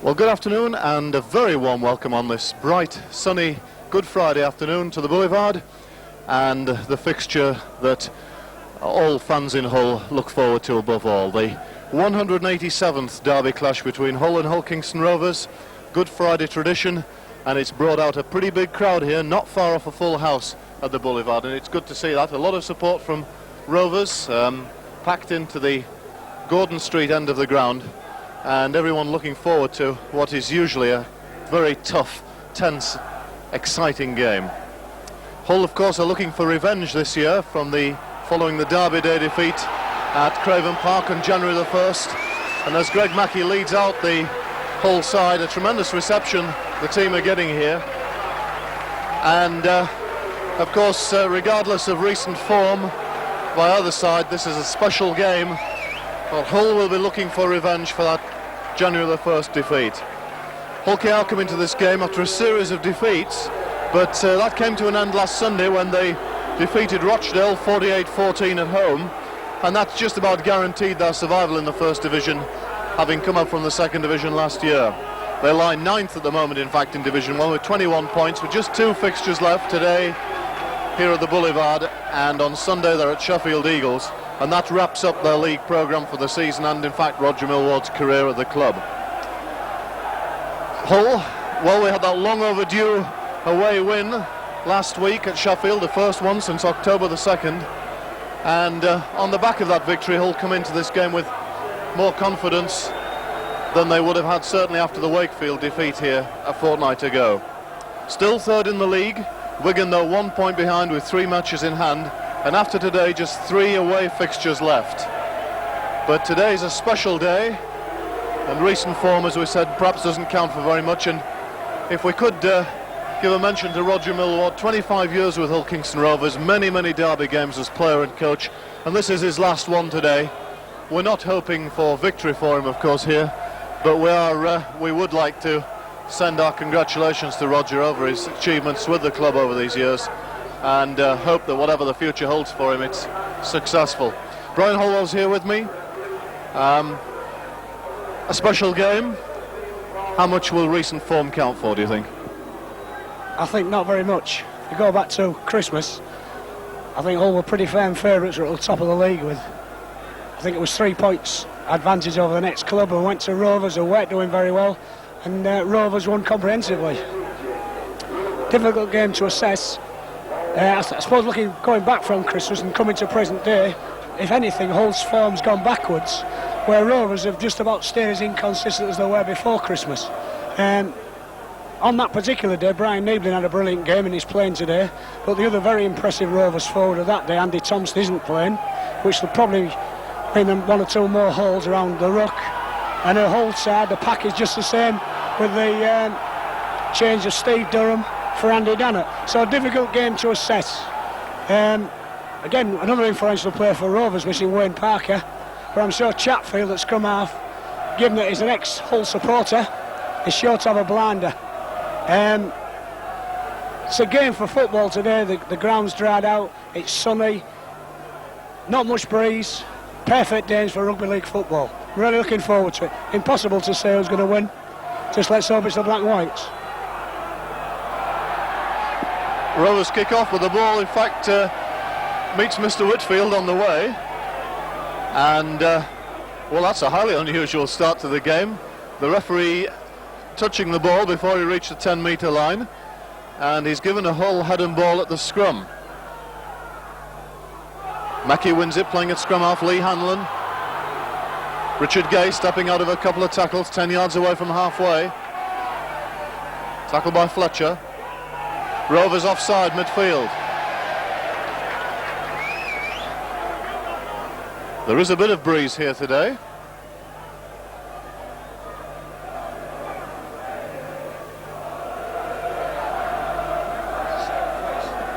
Well, good afternoon and a very warm welcome on this bright, sunny Good Friday afternoon to the Boulevard, and the fixture that all fans in Hull look forward to above all, the 187th derby clash between Hull and Hull Kingston Rovers. Good Friday tradition, and it's brought out a pretty big crowd here, not far off a full house at the Boulevard, and it's good to see that. A lot of support from Rovers, packed into the Gordon Street end of the ground, and everyone looking forward to what is usually a very tough, tense, exciting game. Hull, of course, are looking for revenge this year following the Derby Day defeat at Craven Park on January the 1st. And as Greg Mackey leads out the Hull side, a tremendous reception the team are getting here. And of course, regardless of recent form by either side, this is a special game. Well, Hull will be looking for revenge for that January the 1st defeat. Hull KR come into this game after a series of defeats, but that came to an end last Sunday when they defeated Rochdale 48-14 at home, and that's just about guaranteed their survival in the First Division, having come up from the Second Division last year. They lie 9th at the moment, in fact, in Division 1 with 21 points, with just 2 fixtures left today here at the Boulevard, and on Sunday they're at Sheffield Eagles. And that wraps up their league programme for the season and, in fact, Roger Millward's career at the club. Hull, well, we had that long overdue away win last week at Sheffield, the first one since October the 2nd. And on the back of that victory, Hull come into this game with more confidence than they would have had certainly after the Wakefield defeat here a fortnight ago. Still third in the league, Wigan though 1 point behind with 3 matches in hand. And after today, just 3 away fixtures left. But today's a special day, and recent form, as we said, perhaps doesn't count for very much. And if we could give a mention to Roger Millward, 25 years with Hull Kingston Rovers, many, many derby games as player and coach, and this is his last one today. We're not hoping for victory for him, of course, here, but we would like to send our congratulations to Roger over his achievements with the club over these years, and hope that whatever the future holds for him, it's successful. Brian Holwell's here with me. A special game. How much will recent form count for, do you think? I think not very much. If you go back to Christmas, I think Hull were pretty firm favourites at the top of the league with, I think it was 3 points advantage over the next club, who went to Rovers, who weren't doing very well, and Rovers won comprehensively. Difficult game to assess. I suppose going back from Christmas and coming to present day, if anything, Hull's form's gone backwards, where Rovers have just about stayed as inconsistent as they were before Christmas. On that particular day, Brian Neebling had a brilliant game and he's playing today, but the other very impressive Rovers forward of that day, Andy Thompson, isn't playing, which will probably bring them 1 or 2 more holes around the ruck. And her Hull side, the pack is just the same, with the change of Steve Durham for Andy Dannett. So a difficult game to assess. Again, another influential player for Rovers, missing Wayne Parker, but I'm sure Chatfield, that's come off, given that he's an ex-Hull supporter, is sure to have a blinder. It's a game for football today. The ground's dried out, it's sunny, not much breeze, perfect days for rugby league football. Really looking forward to it. Impossible to say who's going to win. Just let's hope it's the Black and Whites. Rovers kick off with the ball, in fact, meets Mr. Whitfield on the way. And, well, that's a highly unusual start to the game. The referee touching the ball before he reached the 10-metre line. And he's given a Hull head and ball at the scrum. Mackey wins it, playing at scrum half, Lee Hanlon. Richard Gay stepping out of a couple of tackles, 10 yards away from halfway. Tackle by Fletcher. Rovers offside midfield. There is a bit of breeze here today.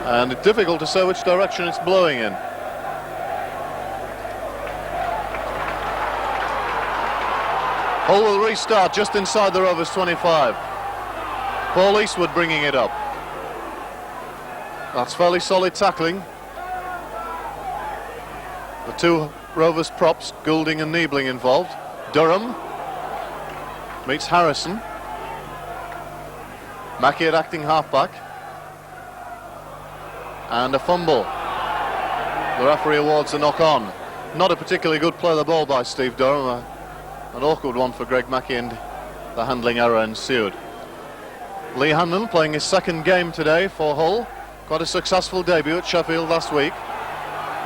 And it's difficult to say which direction it's blowing in. Hull will restart just inside the Rovers 25. Paul Eastwood bringing it up. That's fairly solid tackling. The two Rovers props, Goulding and Niebling, involved. Durham meets Harrison. Mackey at acting halfback. And a fumble. The referee awards a knock-on. Not a particularly good play of the ball by Steve Durham. An awkward one for Greg Mackey, and the handling error ensued. Lee Hanlon playing his second game today for Hull. Quite a successful debut at Sheffield last week.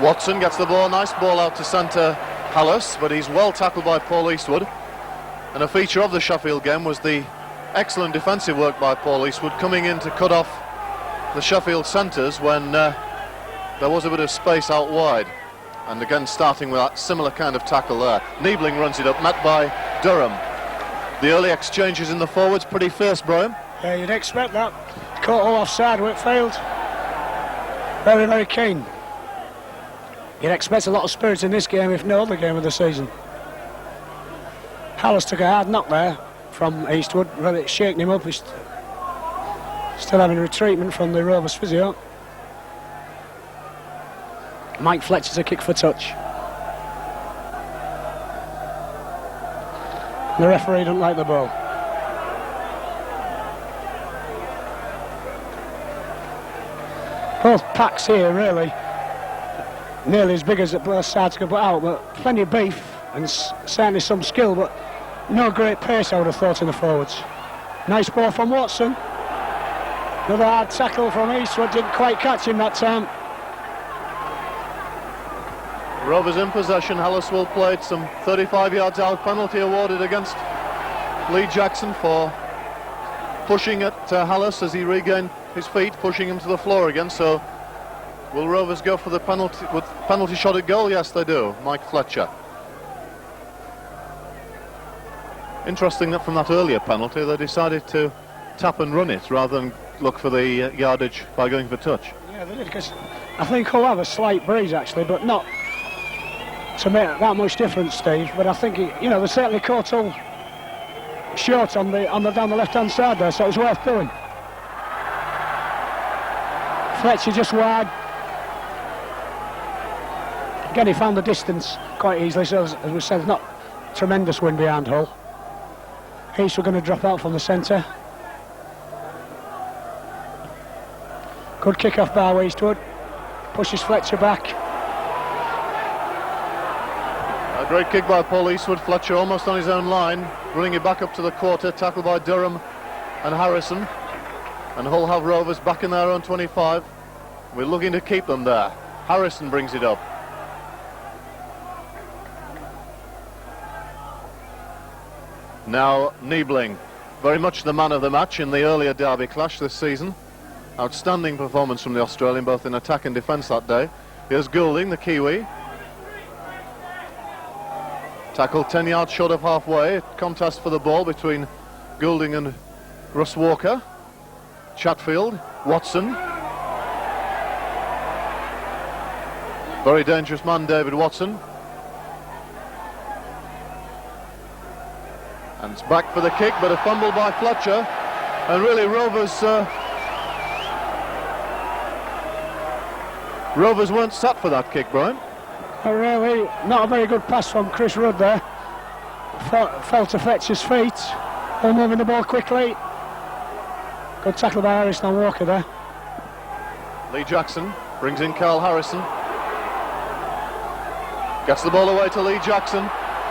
Watson gets the ball, nice ball out to centre Hallis, but he's well tackled by Paul Eastwood. And a feature of the Sheffield game was the excellent defensive work by Paul Eastwood, coming in to cut off the Sheffield centres when there was a bit of space out wide. And again, starting with that similar kind of tackle there. Niebling runs it up, met by Durham. The early exchanges in the forwards, pretty fierce, Brian. Yeah, you'd expect that. Caught all offside, Whitfield. Very, very keen. You'd expect a lot of spirit in this game, if no other game of the season. Hallis took a hard knock there from Eastwood, really shaking him up. He's still having a treatment from the Rovers physio. Mike Fletcher's a kick for touch. The referee doesn't like the ball. Both packs here really nearly as big as both sides could put out, but plenty of beef and certainly some skill, but no great pace, I would have thought, in the forwards. Nice ball from Watson. Another hard tackle from Eastwood, didn't quite catch him that time. Rovers in possession. Hallis will play it some 35 yards out. Penalty awarded against Lee Jackson for pushing at Hallis as he regained his feet, pushing him to the floor again. So will Rovers go for the penalty shot at goal? Yes, they do. Mike Fletcher. Interesting that from that earlier penalty they decided to tap and run it rather than look for the yardage by going for touch. Yeah, they did, because I think Hull have a slight breeze actually, but not to make that much difference, Steve. But I think they certainly caught Hull short on the down the left-hand side there, so it was worth doing. Fletcher just wide. Again, he found the distance quite easily, so as we said, not tremendous wind behind Hull. East were going to drop out from the centre. Good kick-off by Eastwood. Pushes Fletcher back. A great kick by Paul Eastwood. Fletcher almost on his own line, running it back up to the quarter, tackled by Durham and Harrison. And Hull have Rovers back in their own 25. We're looking to keep them there. Harrison brings it up. Now Niebling, very much the man of the match in the earlier derby clash this season. Outstanding performance from the Australian, both in attack and defence that day. Here's Goulding, the Kiwi. Tackled 10 yards short of halfway. Contest for the ball between Goulding and Russ Walker. Chatfield, Watson. Very dangerous man, David Watson. And it's back for the kick, but a fumble by Fletcher. And really Rovers weren't set for that kick, Brian. Really, not a very good pass from Chris Rudd there. Fell to Fletcher's feet. All moving the ball quickly. Good tackle by Harrison on Walker there. Lee Jackson brings in Carl Harrison. Gets the ball away to Lee Jackson.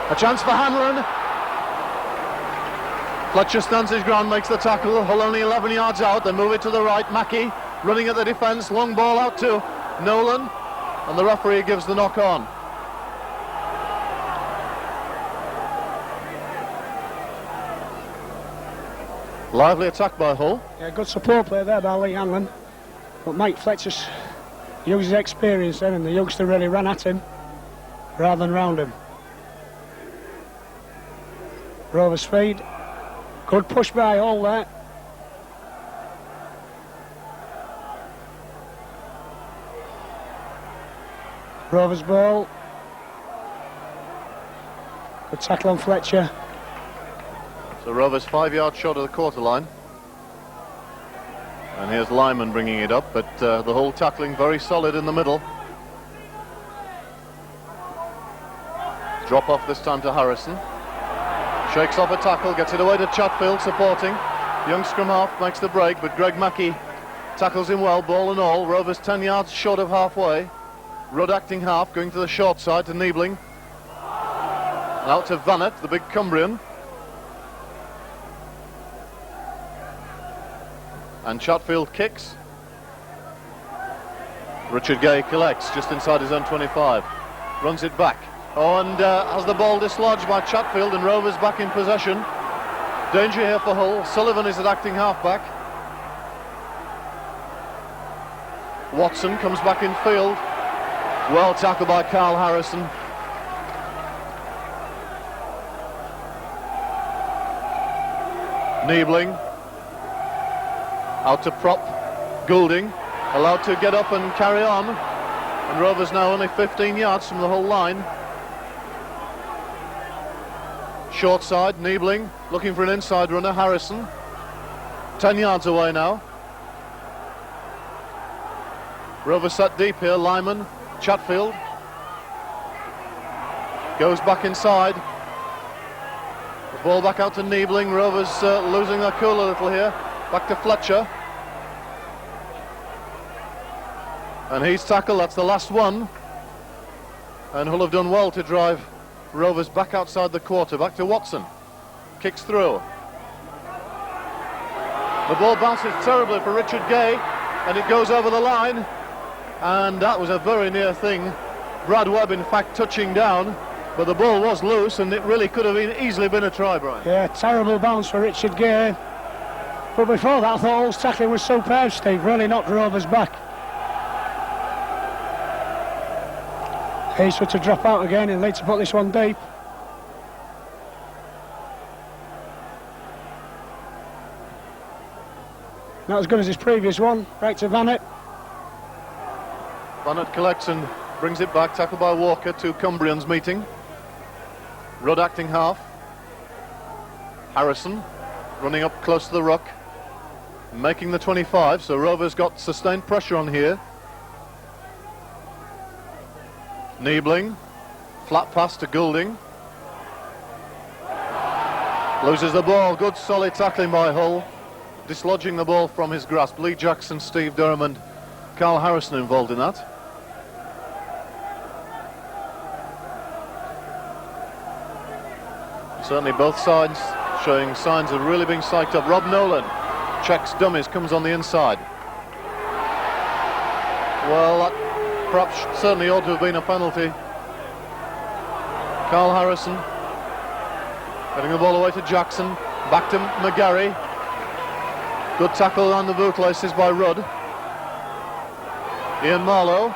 A chance for Hanlon. Fletcher stands his ground, makes the tackle. Hull only 11 yards out. They move it to the right. Mackey running at the defence. Long ball out to Nolan. And the referee gives the knock on. Lively attack by Hull. Yeah, good support play there by Lee Hanlon. But Mike Fletcher used his experience then, and the youngster really ran at him rather than round him. Rovers feed. Good push by Hull there. Rovers ball. Good tackle on Fletcher. So Rovers 5 yards short of the quarter line. And here's Lyman bringing it up, but the Hull tackling very solid in the middle. Drop off this time to Harrison. Shakes off a tackle, gets it away to Chatfield supporting. Young scrum half makes the break, but Greg Mackey tackles him well, ball and all. Rovers 10 yards short of halfway. Rudd acting half, going to the short side to Niebling. And out to Vanett, the big Cumbrian. And Chatfield kicks. Richard Gay collects just inside his own 25. Runs it back. Oh, and has the ball dislodged by Chatfield, and Rovers back in possession. Danger here for Hull. Sullivan is at acting halfback. Watson comes back in field. Well tackled by Carl Harrison. Niebling out to prop Goulding, allowed to get up and carry on, and Rovers now only 15 yards from the Hull line. Short side, Niebling looking for an inside runner. Harrison 10 yards away now. Rovers set deep here. Lyman, Chatfield goes back inside. The ball back out to Niebling. Rovers losing their cool a little here. Back to Fletcher. And he's tackled. That's the last one. And Hull have done well to drive Rovers back outside the quarter. Back to Watson. Kicks through. The ball bounces terribly for Richard Gay, and it goes over the line. And that was a very near thing. Brad Webb, in fact, touching down, but the ball was loose, and it really could have easily been a try, Brian. Yeah, terrible bounce for Richard Gay. But before that, I thought Hull's tackling was superb, Steve. Really knocked Rovers back. He's to drop out again and need to put this one deep. Not as good as his previous one. Right to Vanett. Vanett collects and brings it back. Tackled by Walker. Two Cumbrians meeting. Rudd acting half. Harrison running up close to the ruck, making the 25. So Rovers got sustained pressure on here. Niebling, flat pass to Goulding. Loses the ball. Good solid tackling by Hull, dislodging the ball from his grasp. Lee Jackson, Steve Durham and Carl Harrison involved in that. Certainly both sides showing signs of really being psyched up. Rob Nolan checks dummies, comes on the inside. Well, that perhaps certainly ought to have been a penalty. Carl Harrison getting the ball away to Jackson, back to McGarry. Good tackle on the bootlaces by Rudd. Ian Marlowe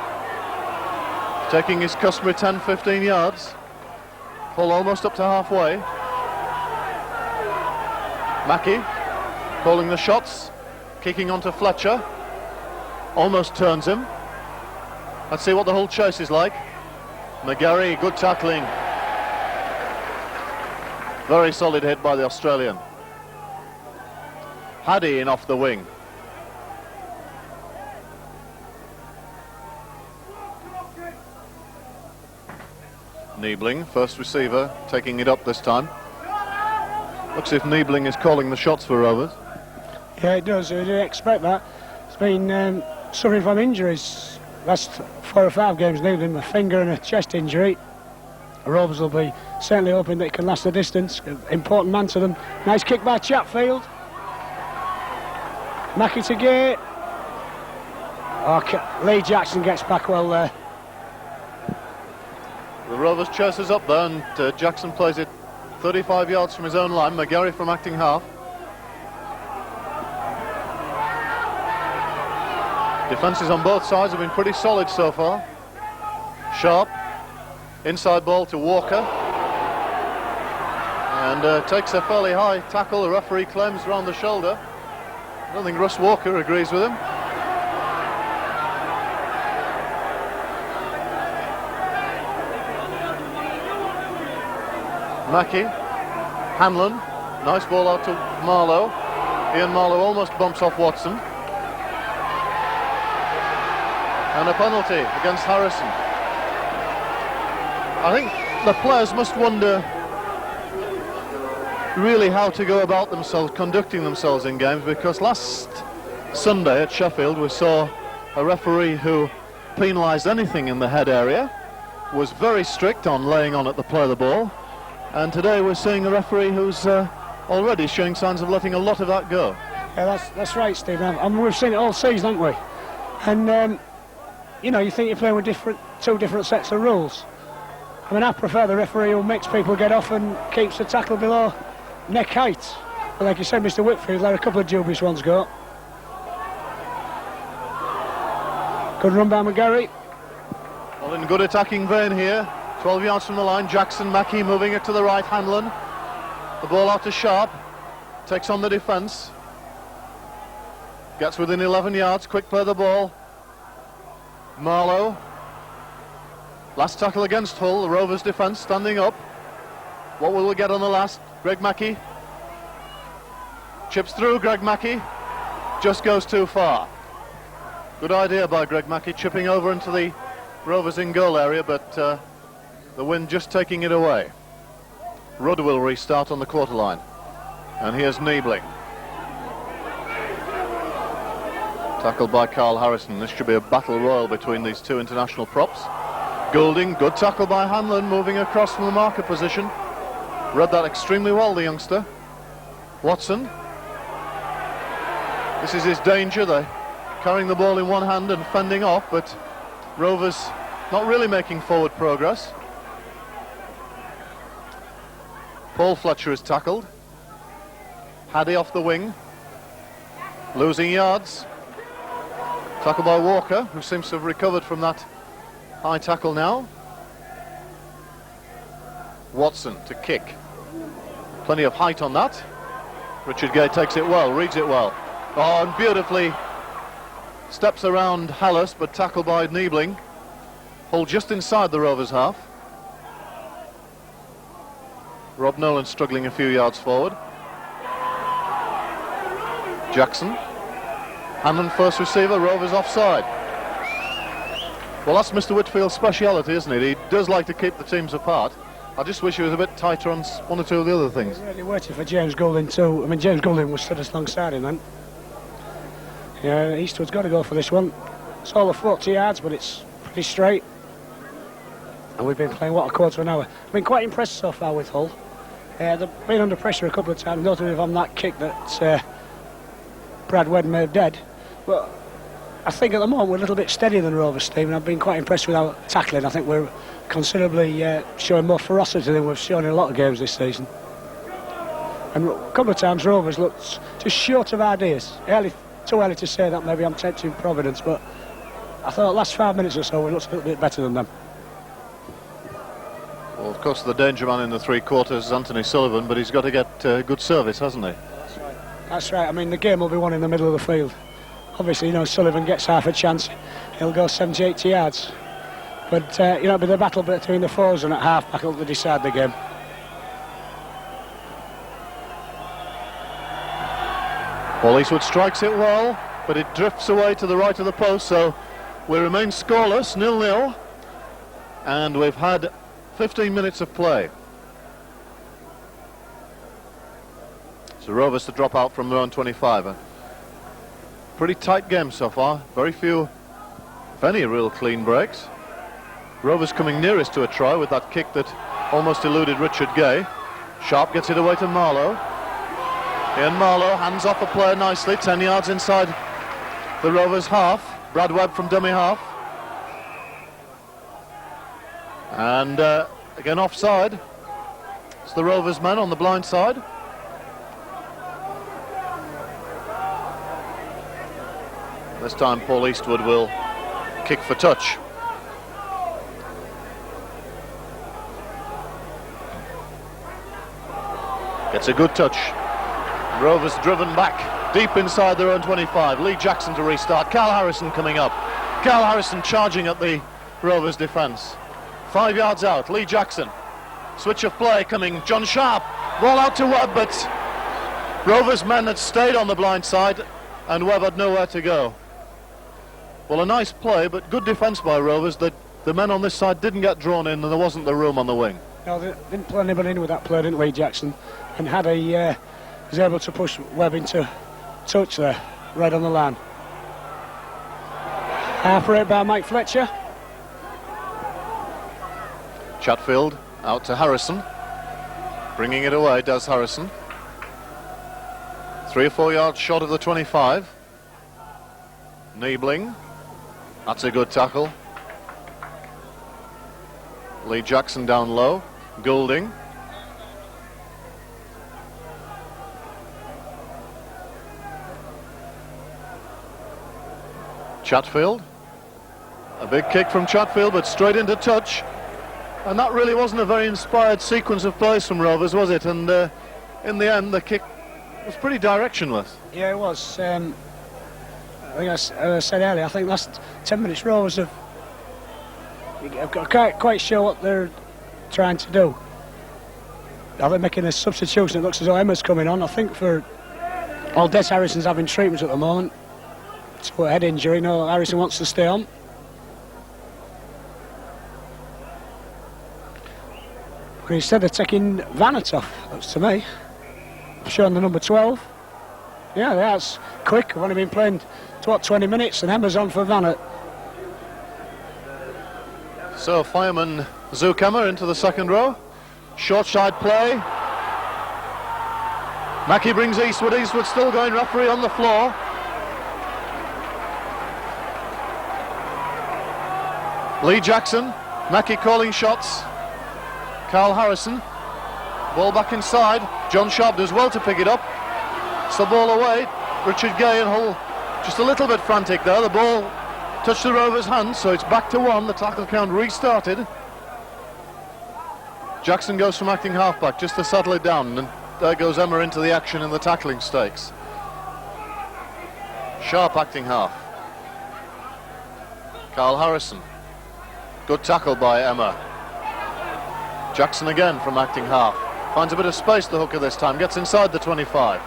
taking his customary 10-15 yards. Hull almost up to halfway. Mackey calling the shots, kicking onto Fletcher. Almost turns him. Let's see what the Hull chase is like. McGarry, good tackling. Very solid hit by the Australian. Haddy in off the wing. Niebling, first receiver, taking it up this time. Looks as if Niebling is calling the shots for Rovers. Yeah, it does. I didn't expect that. He's been suffering from injuries. Last 4 or 5 games, Niebling, a finger and a chest injury. The Rovers will be certainly hoping that he can last the distance. Important man to them. Nice kick by Chatfield. Mackie to Gate. Lee Jackson gets back well there. The Rovers chases up there, and Jackson plays it 35 yards from his own line. McGarry from acting half. Defences on both sides have been pretty solid so far. Sharp, inside ball to Walker, and takes a fairly high tackle. The referee claims round the shoulder. I don't think Russ Walker agrees with him. Mackie, Hanlon, nice ball out to Marlowe. Ian Marlowe almost bumps off Watson. And a penalty against Harrison. I think the players must wonder really how to go about themselves, conducting themselves in games, because last Sunday at Sheffield we saw a referee who penalised anything in the head area, was very strict on laying on at the play of the ball. And today we're seeing a referee who's already showing signs of letting a lot of that go. Yeah, that's right, Steve. I mean, we've seen it all season, haven't we? And, you know, you think you're playing with two different sets of rules. I mean, I prefer the referee who makes people get off and keeps the tackle below neck height. But like you said, Mr. Whitfield, let a couple of dubious ones go. Good run by McGarry. Well, in good attacking vein here. 12 yards from the line, Jackson, Mackie moving it to the right, Hanlon. The ball out to Sharp, takes on the defence. Gets within 11 yards, quick play the ball. Marlowe. Last tackle against Hull, the Rovers defence standing up. What will we get on the last? Greg Mackie. Chips through, Greg Mackie. Just goes too far. Good idea by Greg Mackie, chipping over into the Rovers in goal area, but the wind just taking it away. Rudd will restart on the quarter line. And here's Niebling. Tackled by Carl Harrison. This should be a battle royal between these two international props. Goulding, good tackle by Hanlon, moving across from the marker position. Read that extremely well, the youngster. Watson. This is his danger. They're carrying the ball in one hand and fending off, but Rovers not really making forward progress. Paul Fletcher is tackled. Haddy off the wing. Losing yards. Tackle by Walker, who seems to have recovered from that high tackle now. Watson to kick. Plenty of height on that. Richard Gay takes it well, reads it well. Oh, and beautifully steps around Hallis, but tackled by Niebling. Hull just inside the Rovers half. Rob Nolan struggling a few yards forward. Jackson. Hanlon first receiver, Rovers offside. Well, that's Mr. Whitfield's speciality, isn't it? He does like to keep the teams apart. I just wish he was a bit tighter on one or two of the other things. Really waiting for James Goulding too. I mean, James Goulding was stood alongside him then. Yeah, Eastwood's got to go for this one. It's all of 40 yards, but it's pretty straight. And we've been playing, what, a quarter of an hour. I've been quite impressed so far with Hull. They've been under pressure a couple of times, notably on that kick that Brad Wedd made dead. But I think at the moment we're a little bit steadier than Rovers, Steve, and I've been quite impressed with our tackling. I think we're considerably showing more ferocity than we've shown in a lot of games this season. And a couple of times Rovers looked just short of ideas. Too early to say that, maybe I'm tempting Providence, but I thought the last 5 minutes or so we looked a little bit better than them. Well, of course, the danger man in the three quarters is Anthony Sullivan, but he's got to get good service, hasn't he? That's right. I mean, the game will be won in the middle of the field. Obviously, you know, Sullivan gets half a chance. He'll go 70, 80 yards. But, you know, it'll be the battle between the fours and at half-back will decide the game. Paul Eastwood strikes it well, but it drifts away to the right of the post, so we remain scoreless, 0-0, and we've had 15 minutes of play. So Rovers to drop out from their own 25. A pretty tight game so far, very few, if any, real clean breaks. Rovers coming nearest to a try with that kick that almost eluded Richard Gay. Sharp gets it away to Marlowe. Ian Marlowe hands off a player nicely, 10 yards inside the Rovers half. Brad Webb from dummy half. And again offside. It's the Rovers men on the blind side. This time Paul Eastwood will kick for touch. Gets a good touch. Rovers driven back deep inside their own 25. Lee Jackson to restart. Carl Harrison coming up. Carl Harrison charging at the Rovers defence. 5 yards out. Lee Jackson. Switch of play coming. John Sharp. Ball out to Webb, but Rovers men had stayed on the blind side and Webb had nowhere to go. Well, a nice play, but good defence by Rovers. The men on this side didn't get drawn in and there wasn't the room on the wing. No, they didn't play anybody in with that play, didn't Lee Jackson? And had was able to push Webb into touch there, right on the line. Half rate by Mike Fletcher. Chatfield out to Harrison. Bringing it away, Des Harrison. 3 or 4 yards short of the 25. Niebling. That's a good tackle. Lee Jackson down low. Goulding. Chatfield. A big kick from Chatfield, but straight into touch. And that really wasn't a very inspired sequence of plays from Rovers, was it? And in the end, the kick was pretty directionless. Yeah, it was. I think as I said earlier, I think last 10 minutes Rovers have got quite sure what they're trying to do. Now they're making a substitution. It looks as though Emma's coming on. I think for all Des Harrison's having treatment at the moment. It's a head injury. No, Harrison wants to stay on. But instead of taking Vanat off, looks to me. Showing the number 12. Yeah, that's quick. We've only been playing 20 minutes and Emma's on for Vanat. So fireman Zuchammer into the second row. Short side play. Mackey brings Eastwood. Eastwood still going, referee on the floor. Lee Jackson. Mackey calling shots. Carl Harrison. Ball back inside. John Sharp does well to pick it up. It's the ball away. Richard Gay and Hull just a little bit frantic there. The ball touched the Rovers' hands, so it's back to 1. The tackle count restarted. Jackson goes from acting halfback just to settle it down, and there goes Emma into the action in the tackling stakes. Sharp acting half. Carl Harrison. Good tackle by Emma. Jackson again from acting half. Finds a bit of space, the hooker this time. Gets inside the 25.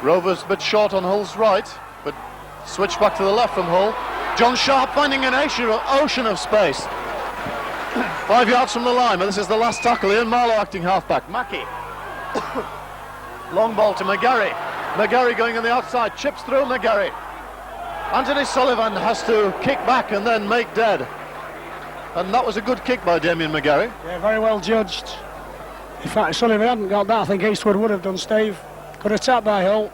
Rovers a bit short on Hull's right, but switch back to the left from Hull. John Sharp finding an ocean of space. 5 yards from the line, but this is the last tackle. Ian Marlowe acting halfback. Mackey. Long ball to McGarry. McGarry going on the outside. Chips through McGarry. Anthony Sullivan has to kick back and then make dead. And that was a good kick by Damien McGarry. Yeah, very well judged. In fact, if Sullivan hadn't got that, I think Eastwood would have done, Steve. Good attack by Hull.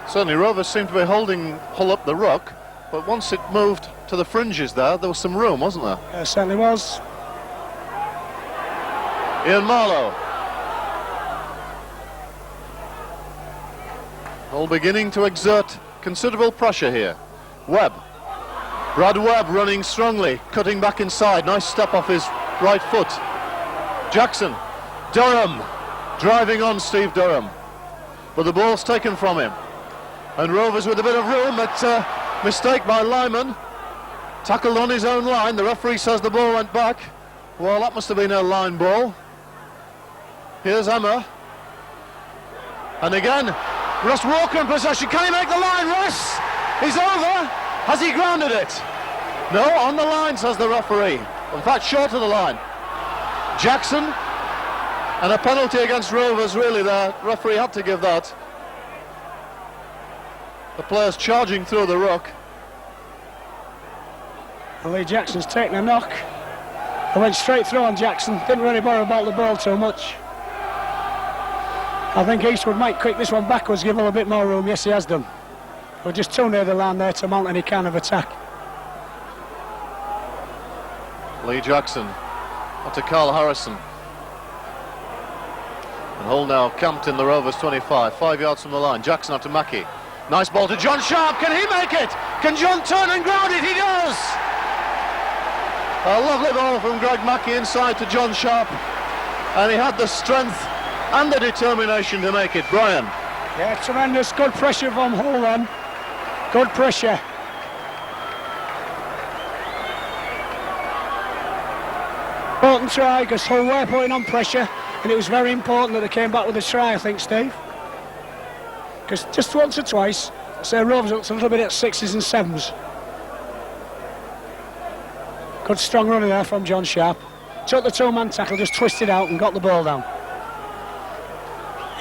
Certainly Rovers seemed to be holding Hull up the ruck, but once it moved to the fringes there was some room, wasn't there? There certainly was. Ian Marlowe. Hull beginning to exert considerable pressure here. Webb. Brad Webb running strongly, cutting back inside. Nice step off his right foot. Jackson. Durham. Driving on Steve Durham. But the ball's taken from him. And Rovers with a bit of room, but mistake by Lyman. Tackled on his own line. The referee says the ball went back. Well, that must have been a line ball. Here's Emma. And again, Russ Walker in possession. Can he make the line, Russ? He's over. Has he grounded it? No, on the line, says the referee. In fact, short of the line. Jackson, and a penalty against Rovers, really, the referee had to give that. The players charging through the ruck. And Lee Jackson's taken a knock. I went straight through on Jackson, didn't really bother about the ball too much. I think Eastwood might kick this one backwards, give him a bit more room. Yes, he has done. We're just too near the line there to mount any kind of attack. Lee Jackson to Carl Harrison. And Hull now camped in the Rovers 25, 5 yards from the line. Jackson after Mackey. Nice ball to John Sharp. Can he make it? Can John turn and ground it? He does! A lovely ball from Greg Mackey inside to John Sharp. And he had the strength and the determination to make it. Brian. Yeah, tremendous. Good pressure from Hull then. Good pressure. Important try, because Hull were putting on pressure, and it was very important that they came back with a try, I think, Steve. Because just once or twice, say Rovers looked a little bit at 6s and 7s. Good strong running there from John Sharp. Took the two-man tackle, just twisted out and got the ball down.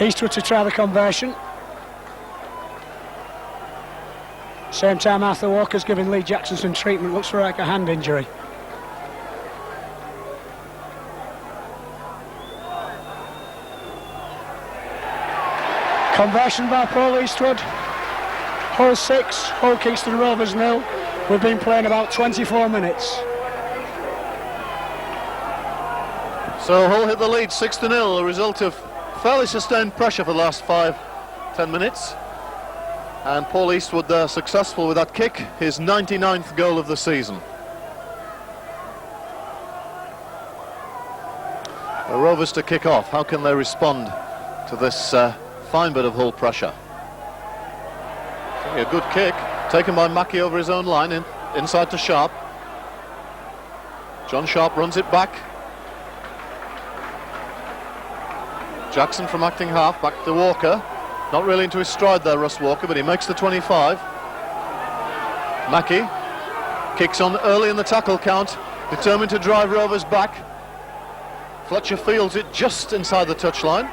Eastwood to try the conversion. Same time Arthur Walker's giving Lee Jackson some treatment, looks like a hand injury. Conversion by Paul Eastwood. Hull 6, Hull Kingston Rovers 0. We've been playing about 24 minutes. So Hull hit the lead 6-0, a result of fairly sustained pressure for the last 5-10 minutes. And Paul Eastwood there successful with that kick, his 99th goal of the season. The Rovers to kick off. How can they respond to this fine bit of Hull pressure? A good kick taken by Mackey over his own line, inside to Sharp. John Sharp runs it back. Jackson from acting half, back to Walker. Not really into his stride there, Russ Walker, but he makes the 25. Mackey kicks on early in the tackle count, determined to drive Rovers back. Fletcher fields it just inside the touchline.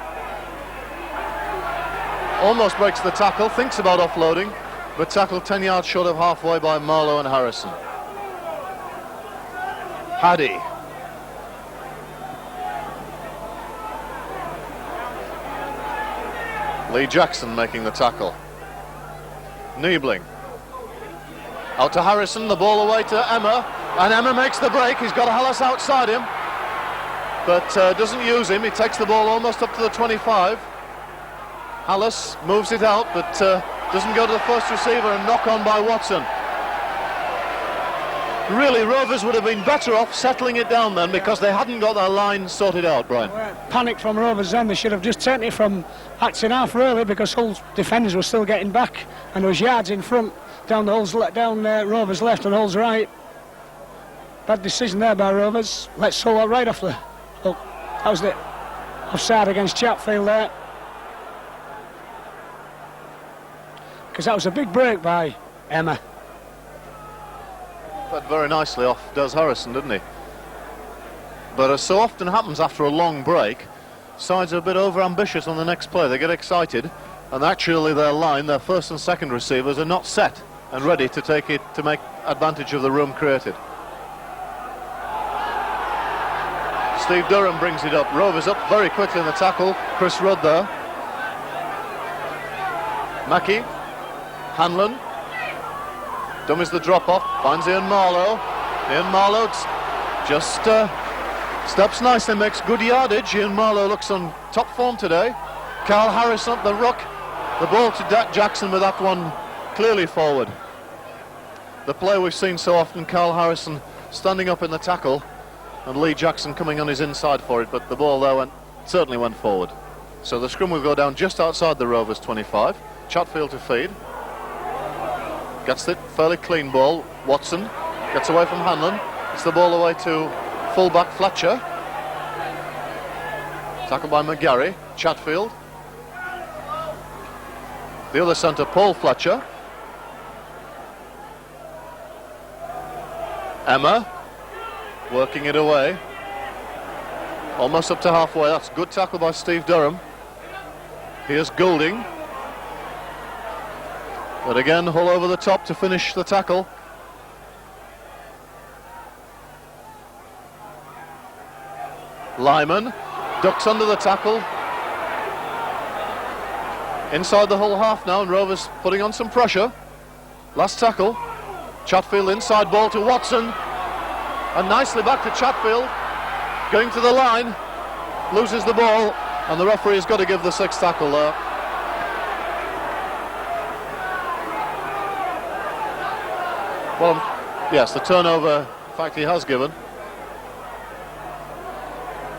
Almost breaks the tackle, thinks about offloading, but tackled 10 yards short of halfway by Marlowe and Harrison. Paddy. Lee Jackson making the tackle. Niebling. Out to Harrison, the ball away to Emma, and Emma makes the break. He's got Hallas outside him, but doesn't use him. He takes the ball almost up to the 25. Hallas moves it out, but doesn't go to the first receiver, and knock on by Watson. Really, Rovers would have been better off settling it down then, because they hadn't got their line sorted out, Brian. Panic from Rovers then. They should have just taken it from acting half, really, because Hull's defenders were still getting back, and there was yards in front down the Rovers left and Hull's right. Bad decision there by Rovers. Let's Hull right off the hook. That was the offside against Chatfield there, because that was a big break by Emma. Fed very nicely off Des Harrison, didn't he? But as so often happens after a long break, sides are a bit over-ambitious on the next play. They get excited, and actually their line, their first and second receivers, are not set and ready to take it, to make advantage of the room created. Steve Durham brings it up. Rovers up very quickly in the tackle. Chris Rudd there. Mackey. Hanlon. Dummies the drop-off, finds Ian Marlowe. Ian Marlowe just steps nicely, makes good yardage. Ian Marlowe looks on top form today. Carl Harris up the ruck. The ball to Jackson with that one clearly forward. The play we've seen so often, Carl Harrison standing up in the tackle and Lee Jackson coming on his inside for it, but the ball there certainly went forward. So the scrum will go down just outside the Rovers 25. Chatfield to feed. Gets it, fairly clean ball. Watson gets away from Hanlon. It's the ball away to full-back Fletcher. Tackled by McGarry. Chatfield. The other centre, Paul Fletcher. Emma working it away. Almost up to halfway. That's good tackle by Steve Durham. Here's Goulding. But again, Hull over the top to finish the tackle. Lyman ducks under the tackle. Inside the Hull half now, and Rovers putting on some pressure. Last tackle. Chatfield inside ball to Watson. And nicely back to Chatfield. Going to the line. Loses the ball. And the referee has got to give the sixth tackle there. Well, yes, the turnover, in fact, he has given.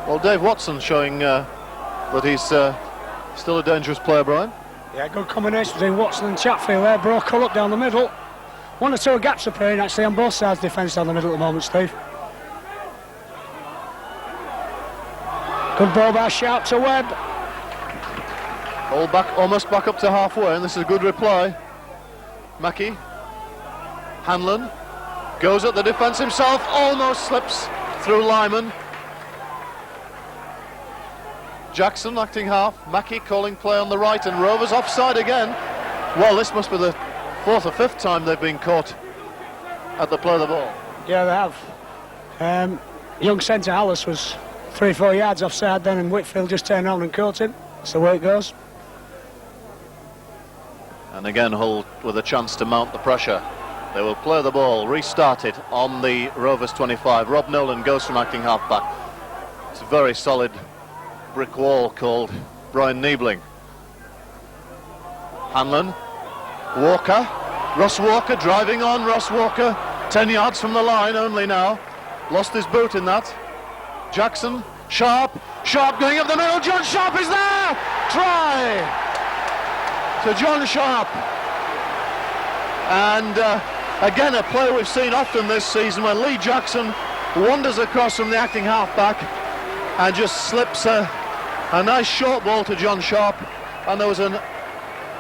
Well, Dave Watson showing that he's still a dangerous player, Brian. Yeah, good combination between Watson and Chatfield there. Broke Hull up down the middle. One or two gaps appearing actually on both sides defence down the middle at the moment, Steve. Good ball by Sharp to Webb. All back, almost back up to halfway, and this is a good reply. Mackie. Hanlon goes at the defence himself, almost slips through Lyman. Jackson acting half, Mackie calling play on the right, and Rovers offside again. Well, this must be the fourth or fifth time they've been caught at the play of the ball. Yeah, they have. Young centre Alice was 3-4 yards offside then, and Whitfield just turned around and caught him. That's the way it goes. And again, Hull with a chance to mount the pressure. They will play the ball, restart it on the Rovers 25. Rob Nolan goes from acting half-back. It's a very solid brick wall called Brian Niebling. Hanlon, Walker, Ross Walker driving on. Ross Walker 10 yards from the line only now. Lost his boot in that. Jackson, Sharp going up the middle. John Sharp is there. Try to John Sharp. And again, a play we've seen often this season when Lee Jackson wanders across from the acting half-back and just slips a nice short ball to John Sharp, and there was a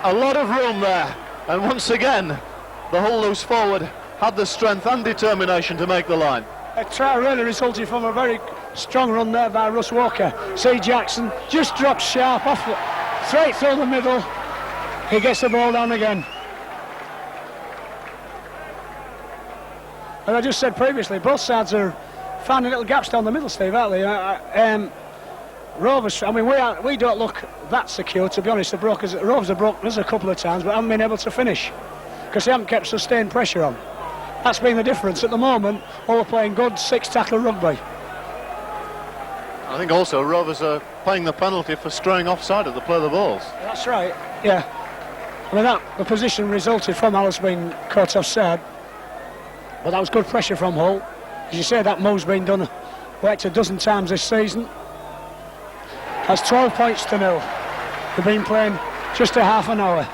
lot of room there, and once again the Hull loose forward had the strength and determination to make the line. A try really resulted from a very strong run there by Russ Walker. See Jackson just drops Sharp off straight through the middle. He gets the ball down again. And I just said previously, both sides are finding little gaps down the middle, Steve, aren't they? Rovers, I mean, we don't look that secure, to be honest. Rovers have broken us a couple of times, but haven't been able to finish because they haven't kept sustained pressure on. That's been the difference. At the moment, all are playing good six-tackle rugby. I think also Rovers are paying the penalty for straying offside at the play of the balls. That's right, yeah. I mean, the position resulted from Alice being caught offside, but that was good pressure from Hull. As you say, that move's been done a dozen times this season. That's 12 points to 0. They've been playing just a half an hour.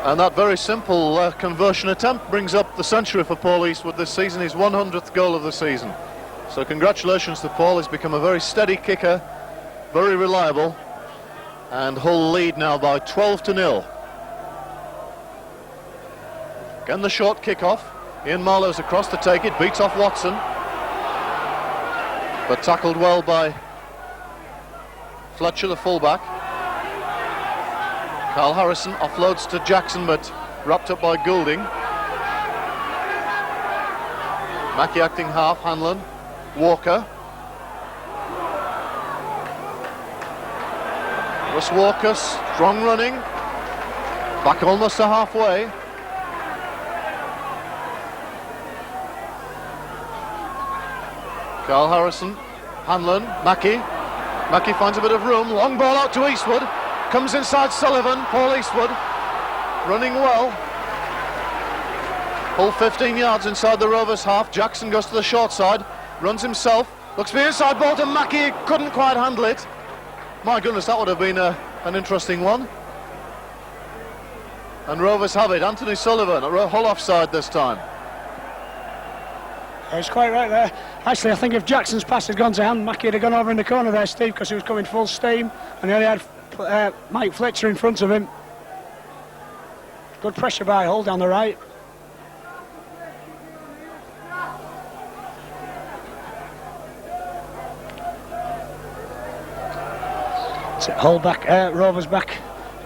And that very simple conversion attempt brings up the century for Paul Eastwood this season, his 100th goal of the season. So congratulations to Paul. He's become a very steady kicker, very reliable, and Hull lead now by 12-0. Again, the short kick-off. Ian Marlowe's across to take it, beats off Watson, but tackled well by Fletcher, the fullback. Carl Harrison offloads to Jackson, but wrapped up by Goulding. Mackie acting half, Hanlon, Walker. Russ Walker, strong running, back almost to halfway. Carl Harrison, Hanlon, Mackie. Mackie finds a bit of room, long ball out to Eastwood. Comes inside Sullivan, Paul Eastwood, running well. Hull 15 yards inside the Rovers half. Jackson goes to the short side, runs himself, looks for the inside ball to Mackie, couldn't quite handle it. My goodness, that would have been an interesting one. And Rovers have it. Anthony Sullivan, a whole offside this time. He's quite right there. Actually, I think if Jackson's pass had gone to hand, Mackie would have gone over in the corner there, Steve, because he was coming full steam, and he only had Mike Fletcher in front of him. Good pressure by Hull down the right. Hull back, Rovers back,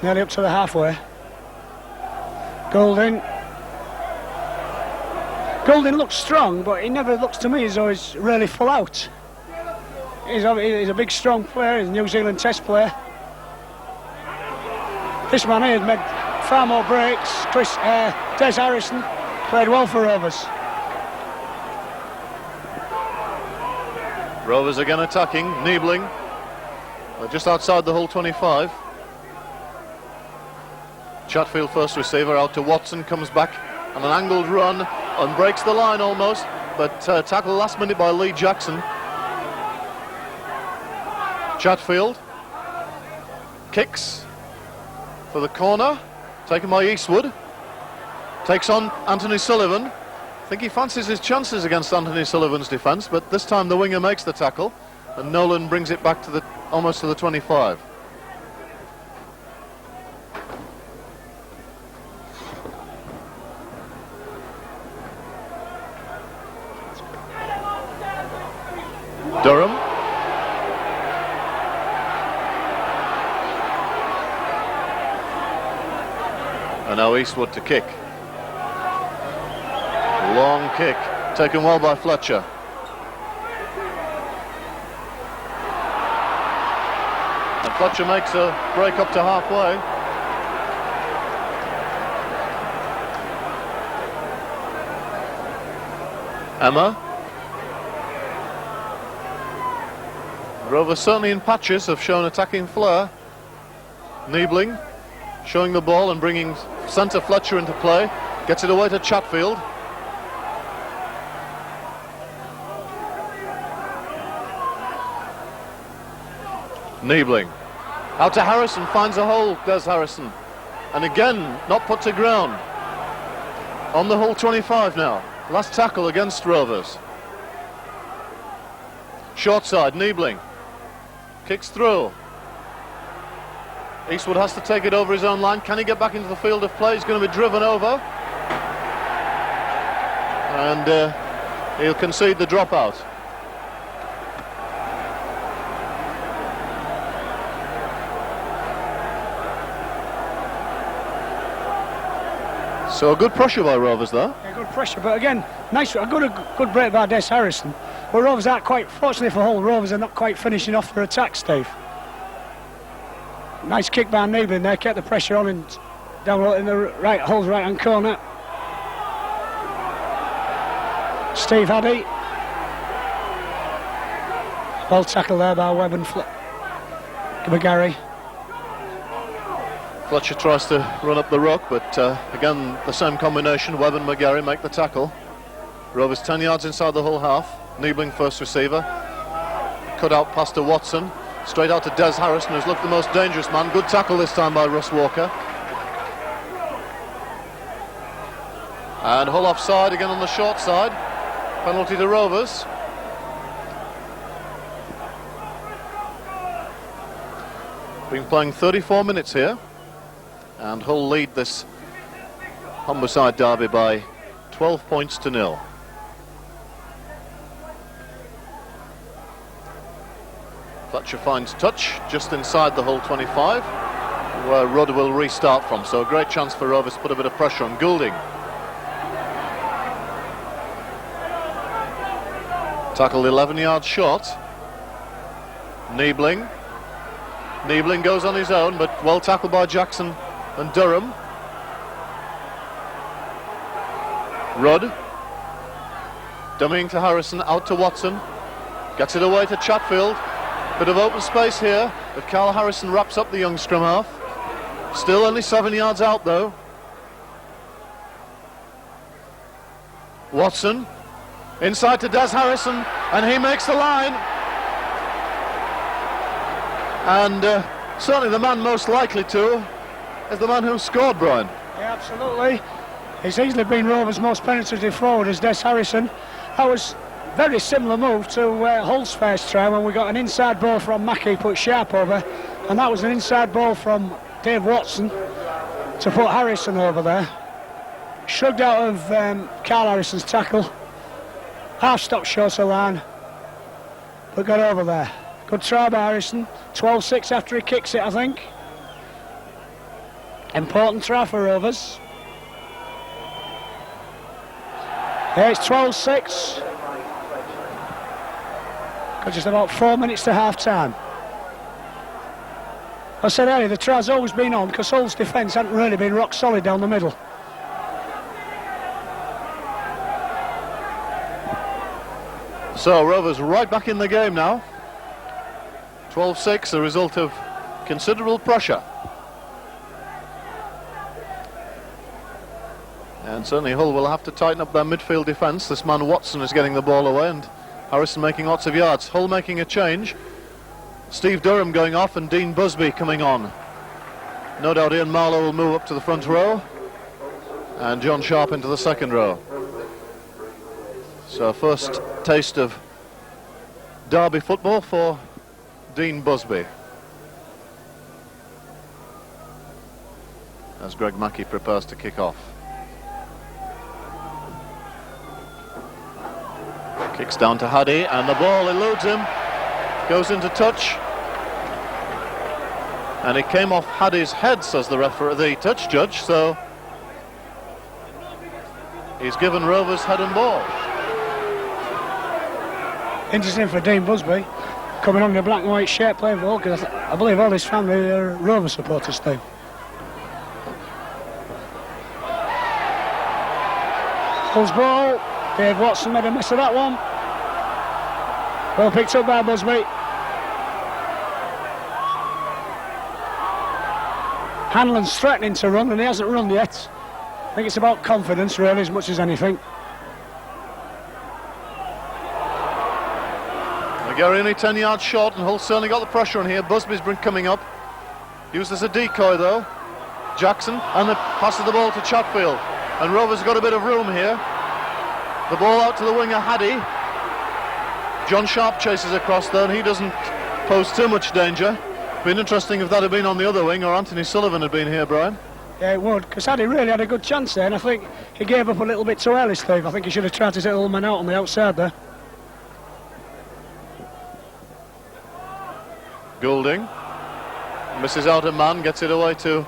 nearly up to the halfway. Golding looks strong, but he never looks to me as though he's really full out. He's a big, strong player. He's a New Zealand Test player. This man here has made far more breaks. Des Harrison played well for Rovers. Rovers again attacking. Niebling. They're just outside the Hull 25. Chatfield first receiver out to Watson, comes back on an angled run and breaks the line almost, but tackled last minute by Lee Jackson. Chatfield kicks for the corner, taken by Eastwood. Takes on Anthony Sullivan. I think he fancies his chances against Anthony Sullivan's defence, but this time the winger makes the tackle, and Nolan brings it back to almost to the 25. Durham. And now Eastwood to kick. Long kick, taken well by Fletcher. And Fletcher makes a break up to halfway. Emma. Rovers certainly in patches have shown attacking flair. Niebling showing the ball and bringing centre Fletcher into play. Gets it away to Chatfield. Niebling out to Harrison, finds a hole, Des Harrison, and again not put to ground. On the Hull 25 now. Last tackle against Rovers. Short side, Niebling kicks through. Eastwood has to take it over his own line. Can he get back into the field of play? He's going to be driven over, and he'll concede the dropout. So a good pressure by Rovers there. Yeah, good pressure, but again, good break by Des Harrison. But Rovers aren't quite, fortunately for Hull, Rovers are not quite finishing off their attack, Steve. Nice kick by Niebling there, kept the pressure on and down in the right, Hull's right hand corner. Steve Haddy. Well tackled there by Webb and McGarry. Fletcher tries to run up the ruck, but again the same combination. Webb and McGarry make the tackle. Rovers 10 yards inside the Hull half. Niebling first receiver. Cut out pass to Watson. Straight out to Des Harrison, who's looked the most dangerous man. Good tackle this time by Russ Walker. And Hull offside again on the short side. Penalty to Rovers. Been playing 34 minutes here. And Hull lead this Humberside derby by 12 points to 0. Fletcher finds touch just inside the Hull 25, where Rudd will restart from. So a great chance for Rovers to put a bit of pressure on Goulding. Tackled 11 yards short. Niebling. Niebling goes on his own, but well tackled by Jackson and Durham. Rudd. Dummying to Harrison, out to Watson. Gets it away to Chatfield. Bit of open space here, but Carl Harrison wraps up the young scrum half. Still only 7 yards out though. Watson inside to Des Harrison, and he makes the line. And certainly the man most likely to is the man who scored, Brian. Yeah, absolutely. He's easily been Rovers' most penetrative forward as Des Harrison. That was a very similar move to Hull's first try when we got an inside ball from Mackie, put Sharp over, and that was an inside ball from Dave Watson to put Harrison over there. Shrugged out of Carl Harrison's tackle, half stop short of line, but got over there. Good try by Harrison. 12-6 after he kicks it, I think. Important try for Rovers. Yeah, it's 12-6. Got just about 4 minutes to half time. I said earlier, the try's always been on because Hull's defence hasn't really been rock solid down the middle. So Rovers right back in the game now. 12-6, a result of considerable pressure. And certainly Hull will have to tighten up their midfield defence. This man Watson is getting the ball away and Harrison making lots of yards. Hull making a change. Steve Durham going off and Dean Busby coming on. No doubt Ian Marlowe will move up to the front row and John Sharp into the second row. So first taste of derby football for Dean Busby, as Greg Mackey prepares to kick off. Kicks down to Haddy and the ball eludes him, goes into touch, and it came off Haddy's head, says the referee, the touch judge, so he's given Rovers head and ball. Interesting for Dean Busby, coming on in a black and white shirt playing for Hull, because I believe all his family are Rover supporters too. Hull's ball, Dave Watson made a mess of that one. Well picked up by Busby. Hanlon's threatening to run and he hasn't run yet. I think it's about confidence really as much as anything. McGarry only 10 yards short and Hull certainly got the pressure on here. Busby's been coming up, used as a decoy though. Jackson and the passes the ball to Chatfield and Rovers got a bit of room here. The ball out to the winger Haddy. John Sharp chases across there and he doesn't pose too much danger. Been interesting if that had been on the other wing or Anthony Sullivan had been here, Brian. Yeah, it would, because Haddy really had a good chance there and I think he gave up a little bit too early, Steve. I think he should have tried to take the man out on the outside there. Goulding misses out a man, gets it away to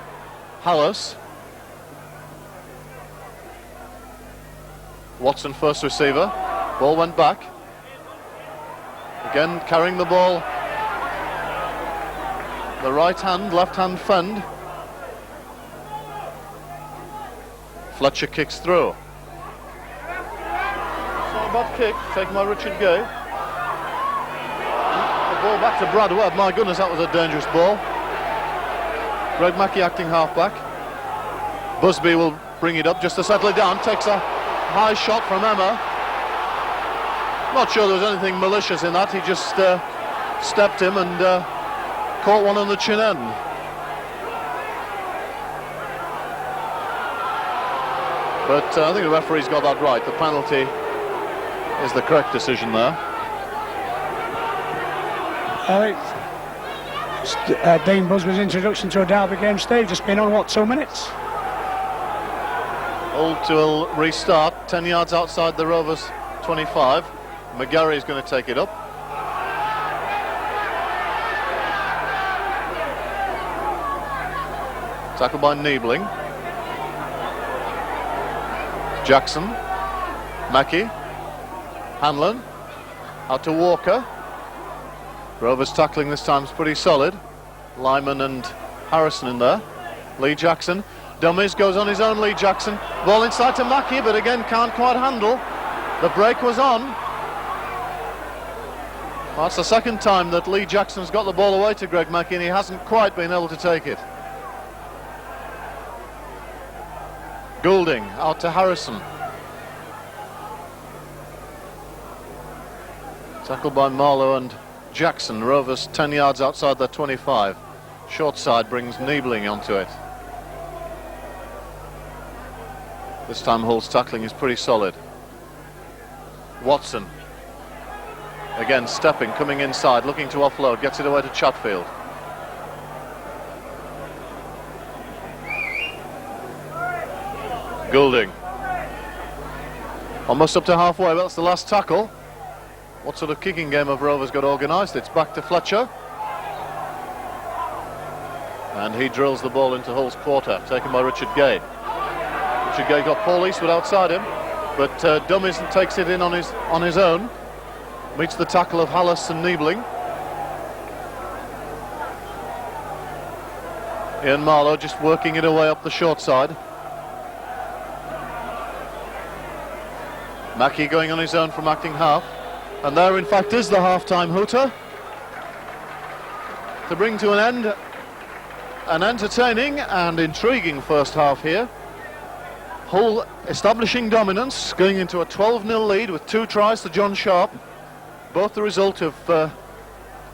Hallis. Watson first receiver, ball went back. Again carrying the ball, the right hand, left hand fend. Fletcher kicks through. It's not a bad kick, taken by Richard Gay. Ball back to Brad Webb. My goodness, that was a dangerous ball. Greg Mackey acting halfback. Busby will bring it up just to settle it down. Takes a high shot from Emma. Not sure there was anything malicious in that. He just stepped him and caught one on the chin end. But I think the referee's got that right. The penalty is the correct decision there. Dean Busby's introduction to a derby game, Steve, just been on, what, 2 minutes? Hull will restart, 10 yards outside the Rovers 25. McGarry is going to take it up. Tackled by Niebling. Jackson. Mackey. Hanlon. Out to Walker. Rovers tackling this time is pretty solid. Lyman and Harrison in there. Lee Jackson. Dummies, goes on his own, Lee Jackson. Ball inside to Mackey, but again can't quite handle. The break was on. Well, that's the second time that Lee Jackson's got the ball away to Greg Mackey and he hasn't quite been able to take it. Goulding out to Harrison. Tackled by Marlowe and Jackson. Rovers 10 yards outside their 25. Short side brings Niebling onto it. This time Hull's tackling is pretty solid. Watson. Again stepping, coming inside, looking to offload, gets it away to Chatfield. Goulding. Almost up to halfway, but that's the last tackle. What sort of kicking game have Rovers got organised? It's back to Fletcher. And he drills the ball into Hull's quarter, taken by Richard Gay. Richard Gay got Paul Eastwood outside him, but Dummies takes it in on his own. Meets the tackle of Hallis and Niebling. Ian Marlowe just working it away up the short side. Mackey going on his own from acting half. And there in fact is the half-time hooter. To bring to an end an entertaining and intriguing first half here. Hull establishing dominance, going into a 12-0 lead with 2 tries to John Sharp. Both the result of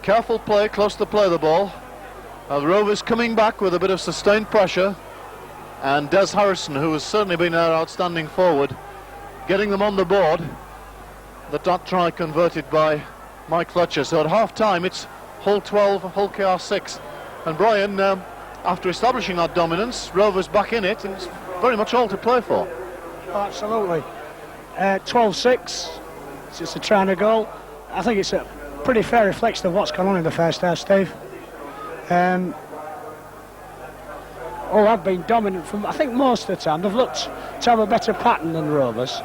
careful play, close to play the ball. The Rovers coming back with a bit of sustained pressure. And Des Harrison, who has certainly been our outstanding forward, getting them on the board. That try converted by Mike Fletcher. So at half-time it's Hull 12, Hull KR 6. And Brian, after establishing that dominance, Rovers back in it, and it's very much all to play for. Oh, absolutely. 12-6, it's just a try and a goal. I think it's a pretty fair reflection of what's gone on in the first half, Steve. Hull have been dominant from, I think, most of the time. They've looked to have a better pattern than Rovers.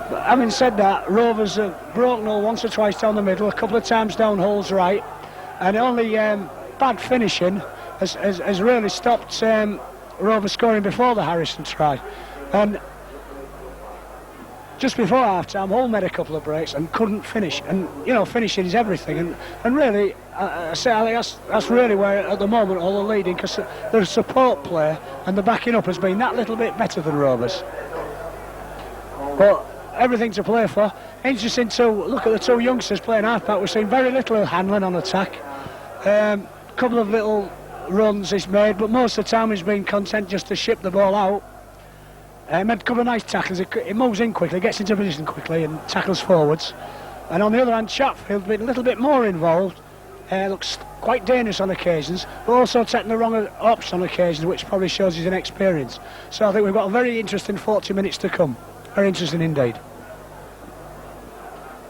But having said that, Rovers have broken Hull once or twice down the middle, a couple of times down Hull's right, and only bad finishing has really stopped Rovers scoring before the Harrison try. And just before half-time, Hull made a couple of breaks and couldn't finish. And, you know, finishing is everything. And really, I think that's really where, at the moment, Hull are leading, because their support play and the backing up has been that little bit better than Rovers. But everything to play for. Interesting to look at the 2 youngsters playing half-back. We've seen very little handling on attack. Couple of little runs he's made, but most of the time he's been content just to ship the ball out. Made a couple of nice tackles. He moves in quickly, gets into position quickly and tackles forwards. And on the other hand, Chatfield been a little bit more involved. Looks quite dangerous on occasions, but also taking the wrong option on occasions, which probably shows his inexperience. So I think we've got a very interesting 40 minutes to come. Very interesting indeed.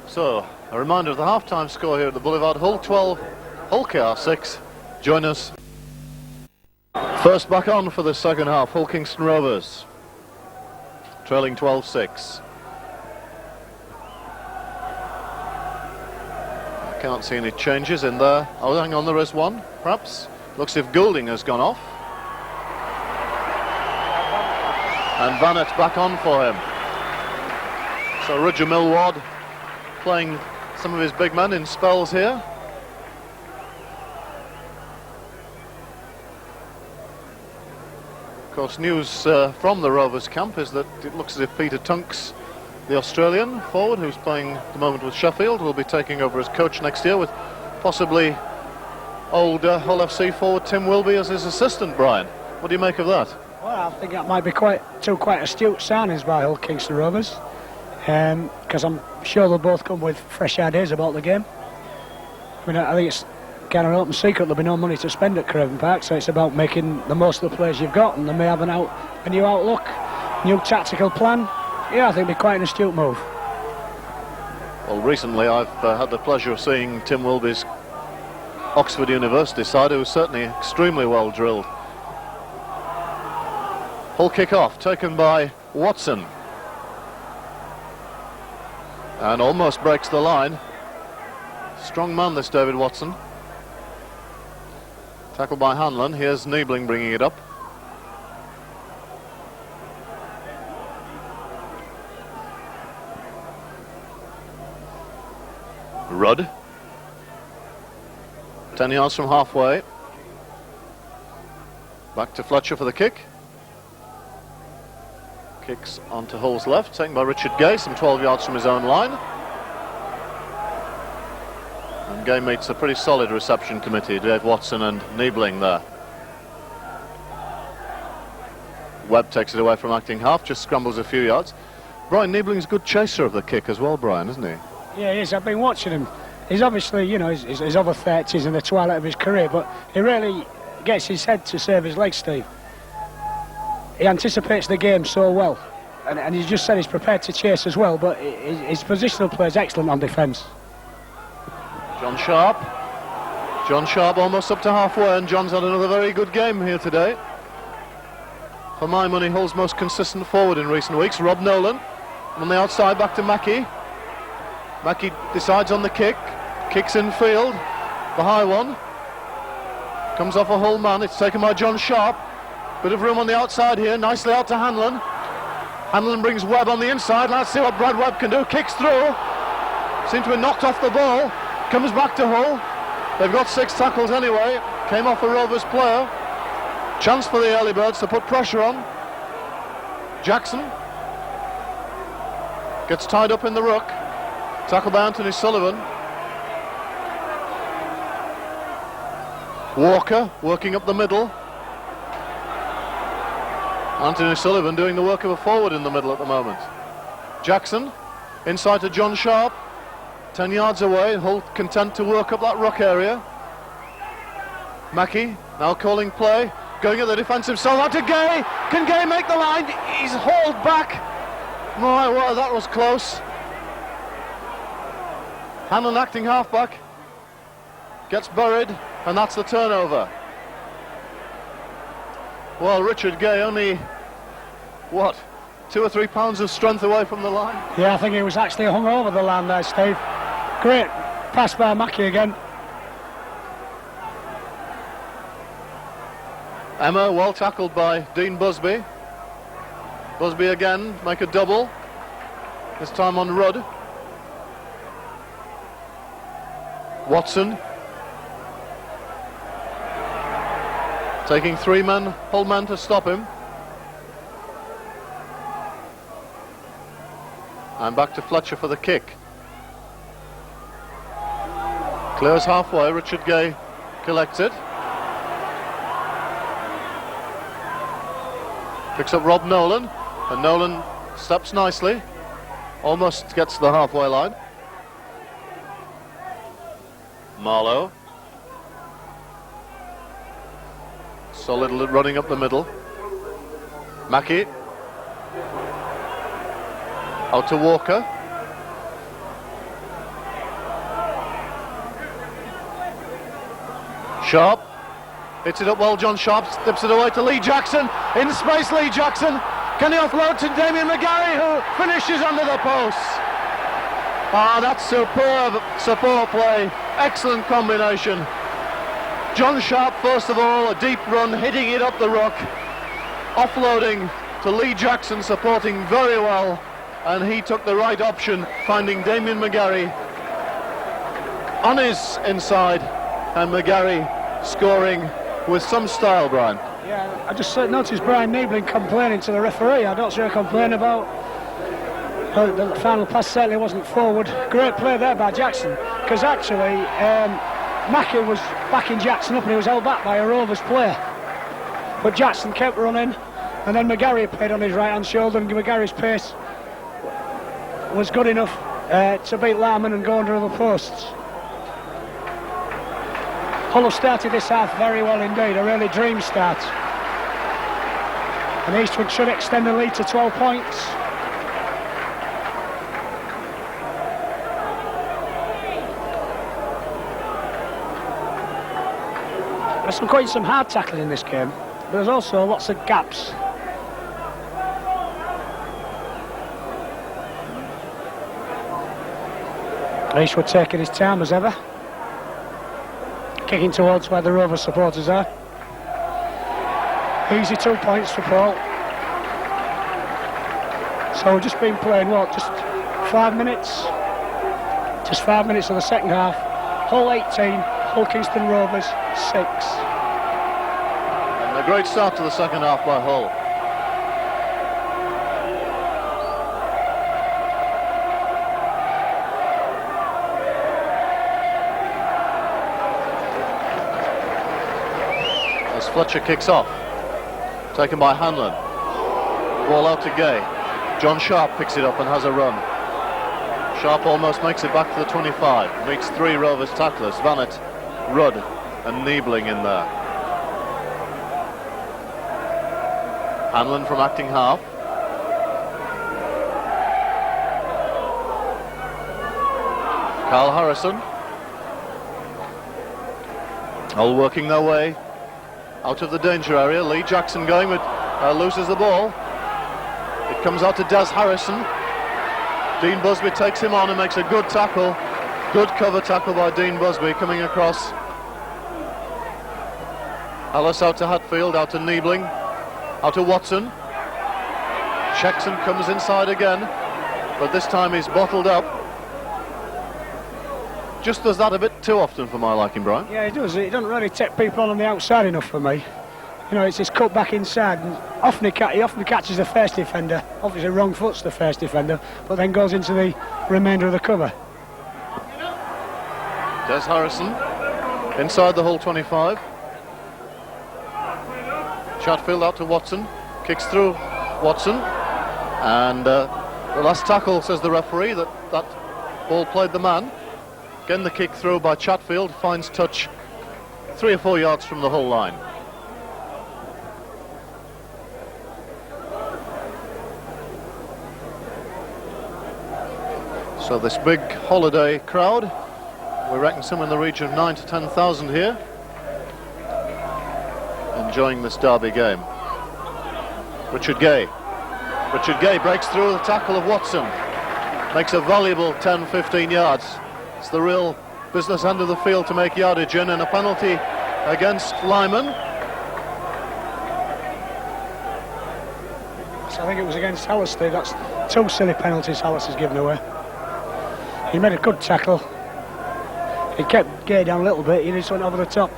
So, a reminder of the half-time score here at the Boulevard. Hull 12, Hull KR 6. Join us. First back on for the second half, Hull Kingston Rovers. Trailing 12-6. I can't see any changes in there. Oh, hang on, there is one, perhaps. Looks as if Goulding has gone off. And Vannett's back on for him. So Roger Millward playing some of his big men in spells here. Of course, news from the Rovers camp is that it looks as if Peter Tunks, the Australian forward who's playing at the moment with Sheffield, will be taking over as coach next year, with possibly old Hull FC forward Tim Wilby as his assistant. Brian, what do you make of that? Well, I think that might be quite astute signings by Hull Kingston Rovers, because I'm sure they'll both come with fresh ideas about the game. I mean, I think it's kind of an open secret there'll be no money to spend at Craven Park, so it's about making the most of the players you've got, and they may have a new outlook, new tactical plan. Yeah, I think it'd be quite an astute move. Well, recently I've had the pleasure of seeing Tim Wilby's Oxford University side, who was certainly extremely well drilled. Hull kick-off taken by Watson, and almost breaks the line. Strong man, this David Watson. Tackled by Hanlon. Here's Niebling bringing it up. Rudd. 10 yards from halfway. Back to Fletcher for the kick. Kicks onto Hull's left, taken by Richard Gay, some 12 yards from his own line. And Gay meets a pretty solid reception committee, Dave Watson and Niebling there. Webb takes it away from acting half, just scrambles a few yards. Brian Niebling's a good chaser of the kick as well, Brian, isn't he? Yeah, he is. I've been watching him. He's obviously, you know, he's over 30s in the twilight of his career, but he really gets his head to save his legs, Steve. He anticipates the game so well, and he just said he's prepared to chase as well, but his positional play is excellent on defence. John Sharp almost up to halfway, and John's had another very good game here today. For my money, Hull's most consistent forward in recent weeks. Rob Nolan on the outside, back to Mackey. Mackey decides on the kick, kicks in field, the high one. Comes off a Hull man, it's taken by John Sharp. Bit of room on the outside here, nicely out to Hanlon. Hanlon brings Webb on the inside, let's see what Brad Webb can do. Kicks through, seemed to be knocked off the ball. Comes back to Hull. They've got 6 tackles anyway. Came off a Rovers player. Chance for the early birds to put pressure on. Jackson gets tied up in the ruck. Tackled by Anthony Sullivan. Walker working up the middle. Anthony Sullivan doing the work of a forward in the middle at the moment. Jackson inside to John Sharp. 10 yards away, Hull content to work up that ruck area. Mackey now calling play, going at the defensive side out to Gay. Can Gay make the line? He's hauled back. My word, that was close. Hanlon acting halfback gets buried, and that's the turnover. Well, Richard Gay only, what, 2 or 3 pounds of strength away from the line? Yeah, I think he was actually hung over the line there, Steve. Great pass by Mackey again. Emma well tackled by Dean Busby. Busby again, make a double. This time on Rudd. Watson. Taking 3 men, Hull men to stop him. And back to Fletcher for the kick. Clears halfway, Richard Gay collects it. Picks up Rob Nolan, and Nolan steps nicely. Almost gets to the halfway line. Marlowe. Solid running up the middle. Mackey. Out to Walker. Sharp. Hits it up well, John Sharp slips it away to Lee Jackson. In space, Lee Jackson. Can he offload to Damien McGarry, who finishes under the posts? Ah, that's superb support play. Excellent combination. John Sharp, first of all, a deep run, hitting it up the ruck. Offloading to Lee Jackson, supporting very well. And he took the right option, finding Damien McGarry on his inside. And McGarry scoring with some style, Brian. Yeah, I just noticed Brian Niebling complaining to the referee. I don't see her complain about the final pass. Certainly wasn't forward. Great play there by Jackson, because actually Mackey was backing Jackson up and he was held back by a Rovers player, but Jackson kept running, and then McGarry played on his right hand shoulder, and McGarry's pace was good enough to beat Larman and go under the posts. Hull have started this half very well indeed, a really dream start. And Eastwood should extend the lead to 12 points. There's some hard tackling in this game, but there's also lots of gaps. Eastwood taking his time as ever. Kicking towards where the Rovers supporters are. Easy 2 points for Paul. So we've just been playing, what, just 5 minutes? Just 5 minutes of the second half. Hull 18, Hull Kingston Rovers 6. And a great start to the second half by Hull. Fletcher kicks off, taken by Hanlon. Ball out to Gay. John Sharp picks it up and has a run. Sharp almost makes it back to the 25. Meets 3 Rovers tacklers, Vanett, Rudd and Niebling in there. Hanlon from acting half. Carl Harrison. All working their way out of the danger area. Lee Jackson going with loses the ball. It comes out to Des Harrison. Dean Busby takes him on and makes a good tackle. Good cover tackle by Dean Busby coming across. Ellis out to Hatfield, out to Niebling, out to Watson. Checks and comes inside again, but this time he's bottled up. Just does that a bit too often for my liking, Brian. Yeah, he does. He doesn't really take people on the outside enough for me. You know, it's his cut back inside, and he often catches the first defender. Obviously, wrong foot's the first defender, but then goes into the remainder of the cover. Des Harrison inside the Hull 25. Chatfield out to Watson, kicks through Watson, and the last tackle, says the referee, that ball played the man. Again, the kick through by Chatfield finds touch 3 or 4 yards from the Hull line. So this big holiday crowd, we reckon some in the region of 9,000 to 10,000 here, enjoying this derby game. Richard Gay breaks through the tackle of Watson, makes a valuable 10-15 yards. It's the real business end of the field to make yardage in, and a penalty against Lyman. So I think it was against Hallister. That's 2 silly penalties Hallister's given away. He made a good tackle. He kept Gay down a little bit. He just went over the top.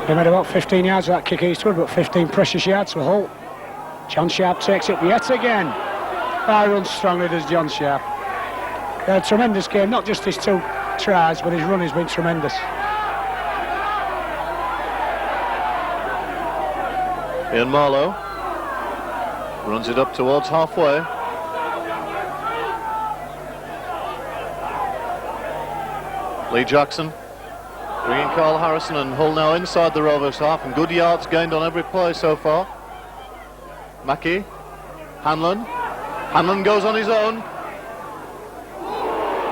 He made about 15 yards of that kick eastward, but 15 precious yards for Hull. John Sharp takes it yet again. Runs strongly, does John Sharp. A tremendous game, not just his 2 tries, but his run has been tremendous. Ian Marlowe runs it up towards halfway. Lee Jackson bringing Carl Harrison, and Hull now inside the Rovers half, and good yards gained on every play so far. Mackey, Hanlon goes on his own,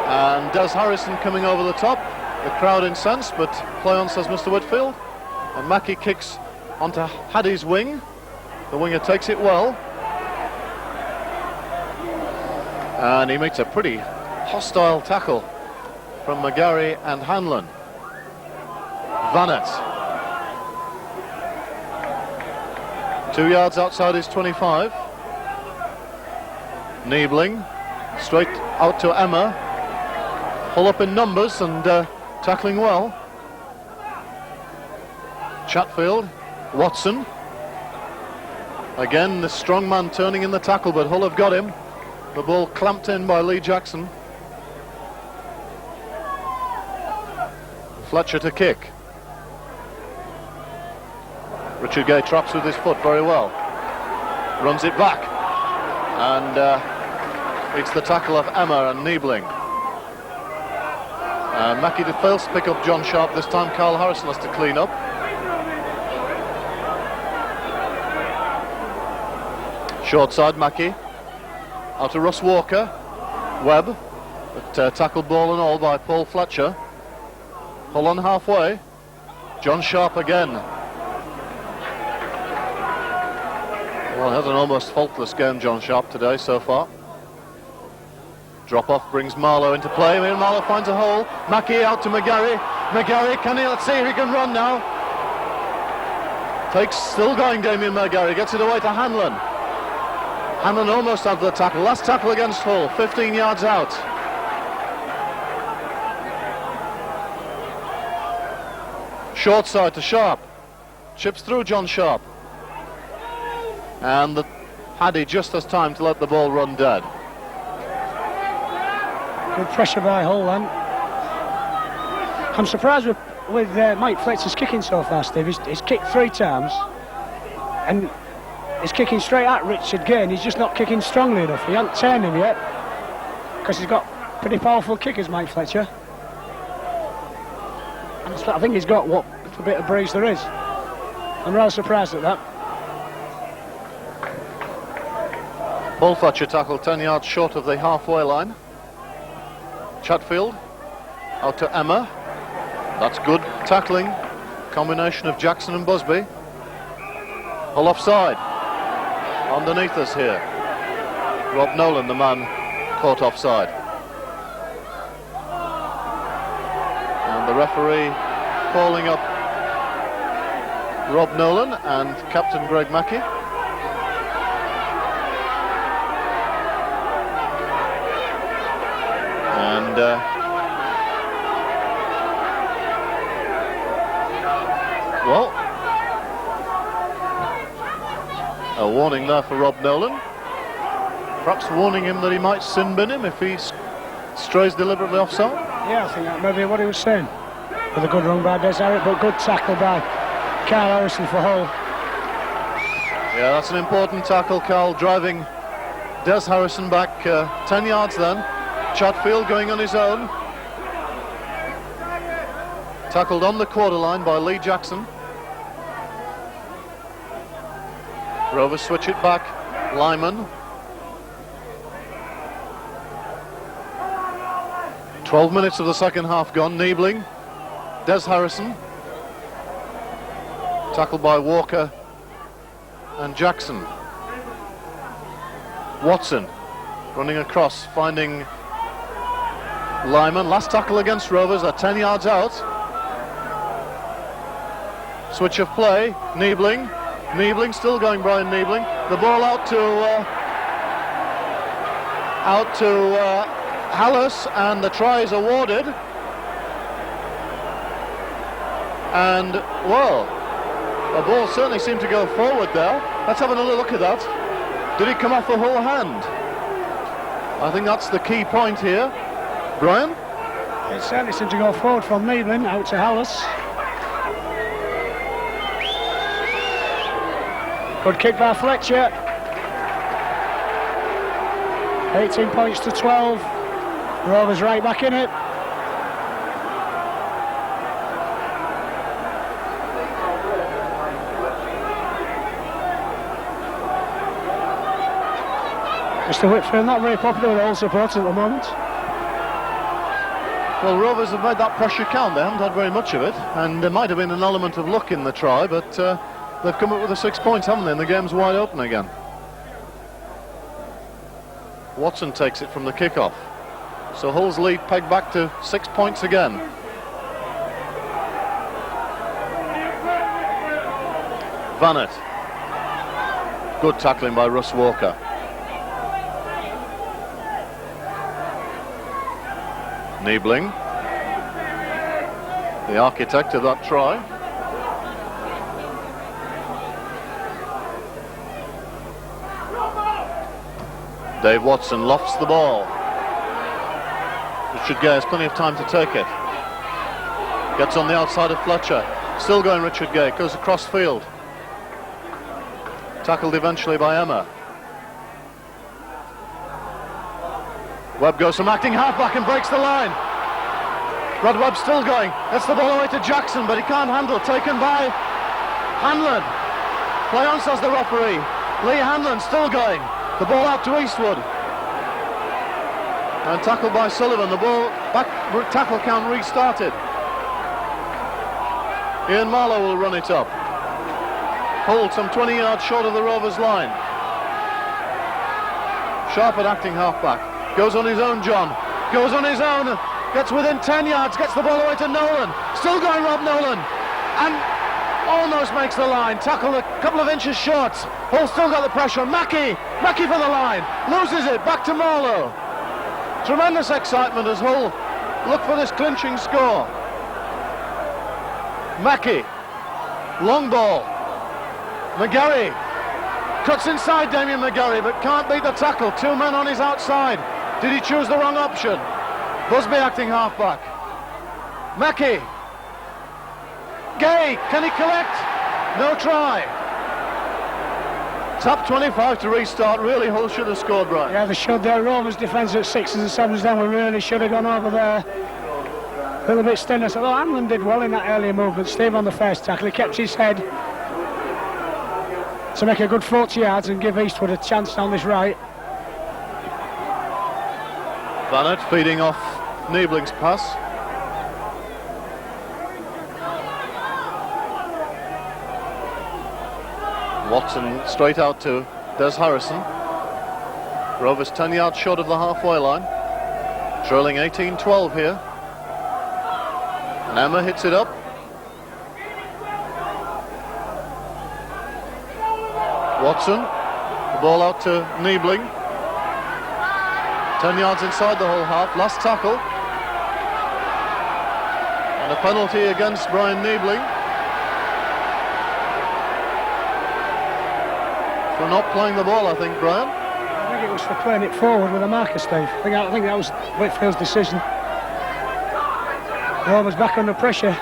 and Des Harrison coming over the top. The crowd incensed, but play on, says Mr. Whitfield, and Mackey kicks onto Haddy's wing. The winger takes it well, and he makes a pretty hostile tackle from McGarry and Hanlon. Vanett, 2 yards outside his 25. Niebling straight out to Emma. Hull up in numbers and tackling well. Chatfield, Watson. Again, the strong man turning in the tackle, but Hull have got him. The ball clamped in by Lee Jackson. Fletcher to kick. Richard Gay traps with his foot very well. Runs it back. And it's the tackle of Emma and Niebling. Mackey fails to pick up John Sharp. This time Carl Harrison has to clean up. Short side, Mackey. Out to Russ Walker. Webb. But tackled ball and all by Paul Fletcher. Hull on halfway. John Sharp again. Well, had an almost faultless game, John Sharp, today so far. Drop off brings Marlowe into play. Marlowe finds a hole. Mackey out to McGarry. McGarry, let's see if he can run now. Still going, Damien McGarry. Gets it away to Hanlon. Hanlon almost out of the tackle. Last tackle against Hull. 15 yards out. Short side to Sharp. Chips through John Sharp. And Haddy just has time to let the ball run dead. Good pressure by Hull then. I'm surprised with Mike Fletcher's kicking so fast, Steve. He's kicked 3 times. And he's kicking straight at Richard Gay, and he's just not kicking strongly enough. He hasn't turned him yet, because he's got pretty powerful kickers, Mike Fletcher. And I think he's got what little bit of breeze there is. I'm rather surprised at that. Paul Fletcher tackled 10 yards short of the halfway line. Chatfield out to Emma. That's good tackling. Combination of Jackson and Busby. Hull offside. Underneath us here. Rob Nolan, the man caught offside. And the referee calling up Rob Nolan and Captain Greg Mackey. And well, a warning there for Rob Nolan. Perhaps warning him that he might sin bin him if he strays deliberately offside. Yeah, I think that may be what he was saying. With a good run by Des Harris, but good tackle by Carl Harrison for Hull. Yeah, that's an important tackle, Carl, driving Des Harrison back 10 yards then. Chatfield going on his own. Tackled on the quarter line by Lee Jackson. Rovers switch it back. Lyman. 12 minutes of the second half gone. Niebling. Des Harrison. Tackled by Walker and Jackson. Watson running across, finding Lyman. Last tackle against Rovers at 10 yards out. Switch of play. Niebling. Niebling still going, Brian Niebling. The ball out to Hallis, and the try is awarded. And well, the ball certainly seemed to go forward there. Let's have another look at that. Did it come off the whole hand? I think that's the key point here. Brian? It certainly seemed to go forward from Niebling out to Hallis. Good kick by Fletcher. 18 points to 12. Rovers right back in it. Mr. Whitfield not very popular with all supporters at the moment. Well, Rovers have made that pressure count. They haven't had very much of it, and there might have been an element of luck in the try, but they've come up with the 6 points, haven't they? And the game's wide open again. Watson takes it from the kick-off. So Hull's lead pegged back to 6 points again. Vanett. Good tackling by Russ Walker. Niebling, the architect of that try. Dave Watson lofts the ball. Richard Gay has plenty of time to take it. Gets on the outside of Fletcher. Still going Richard Gay, goes across field. Tackled eventually by Emma. Webb goes from acting halfback and breaks the line. Rod Webb still going. Gets the ball away to Jackson, but he can't handle. Taken by Hanlon. Play on, says the referee. Lee Hanlon still going. The ball out to Eastwood. And tackled by Sullivan. The ball back, tackle count restarted. Ian Marlowe will run it up. Hull some 20 yards short of the Rovers line. Sharp at acting halfback. Goes on his own, John. Goes on his own. Gets within 10 yards. Gets the ball away to Nolan. Still going Rob Nolan. And almost makes the line. Tackled a couple of inches short. Hull still got the pressure. Mackey for the line. Loses it. Back to Marlowe. Tremendous excitement as Hull look for this clinching score. Mackey. Long ball. McGarry. Cuts inside Damien McGarry, but can't beat the tackle. Two men on his outside. Did he choose the wrong option? Busby acting halfback. Mackey. Gay, can he collect? No try. Top 25 to restart. Really, Hull should have scored, Brian. Yeah, they should. Their Rovers defence at 6s and 7s then, we really should have gone over there. A little bit strenuous, although Hanlon did well in that earlier movement. Steve on the first tackle, he kept his head to make a good 40 yards and give Eastwood a chance on this right. Vanett feeding off Niebling's pass. Watson straight out to Des Harrison. Rovers 10 yards short of the halfway line. Trailing 18-12 here. And Emma hits it up. Watson, the ball out to Niebling. 10 yards inside the whole half, last tackle. And a penalty against Brian Niebling for not playing the ball, I think, Brian. I think it was for playing it forward with a marker, Steve. I think that was Whitfield's decision. Rovers back under pressure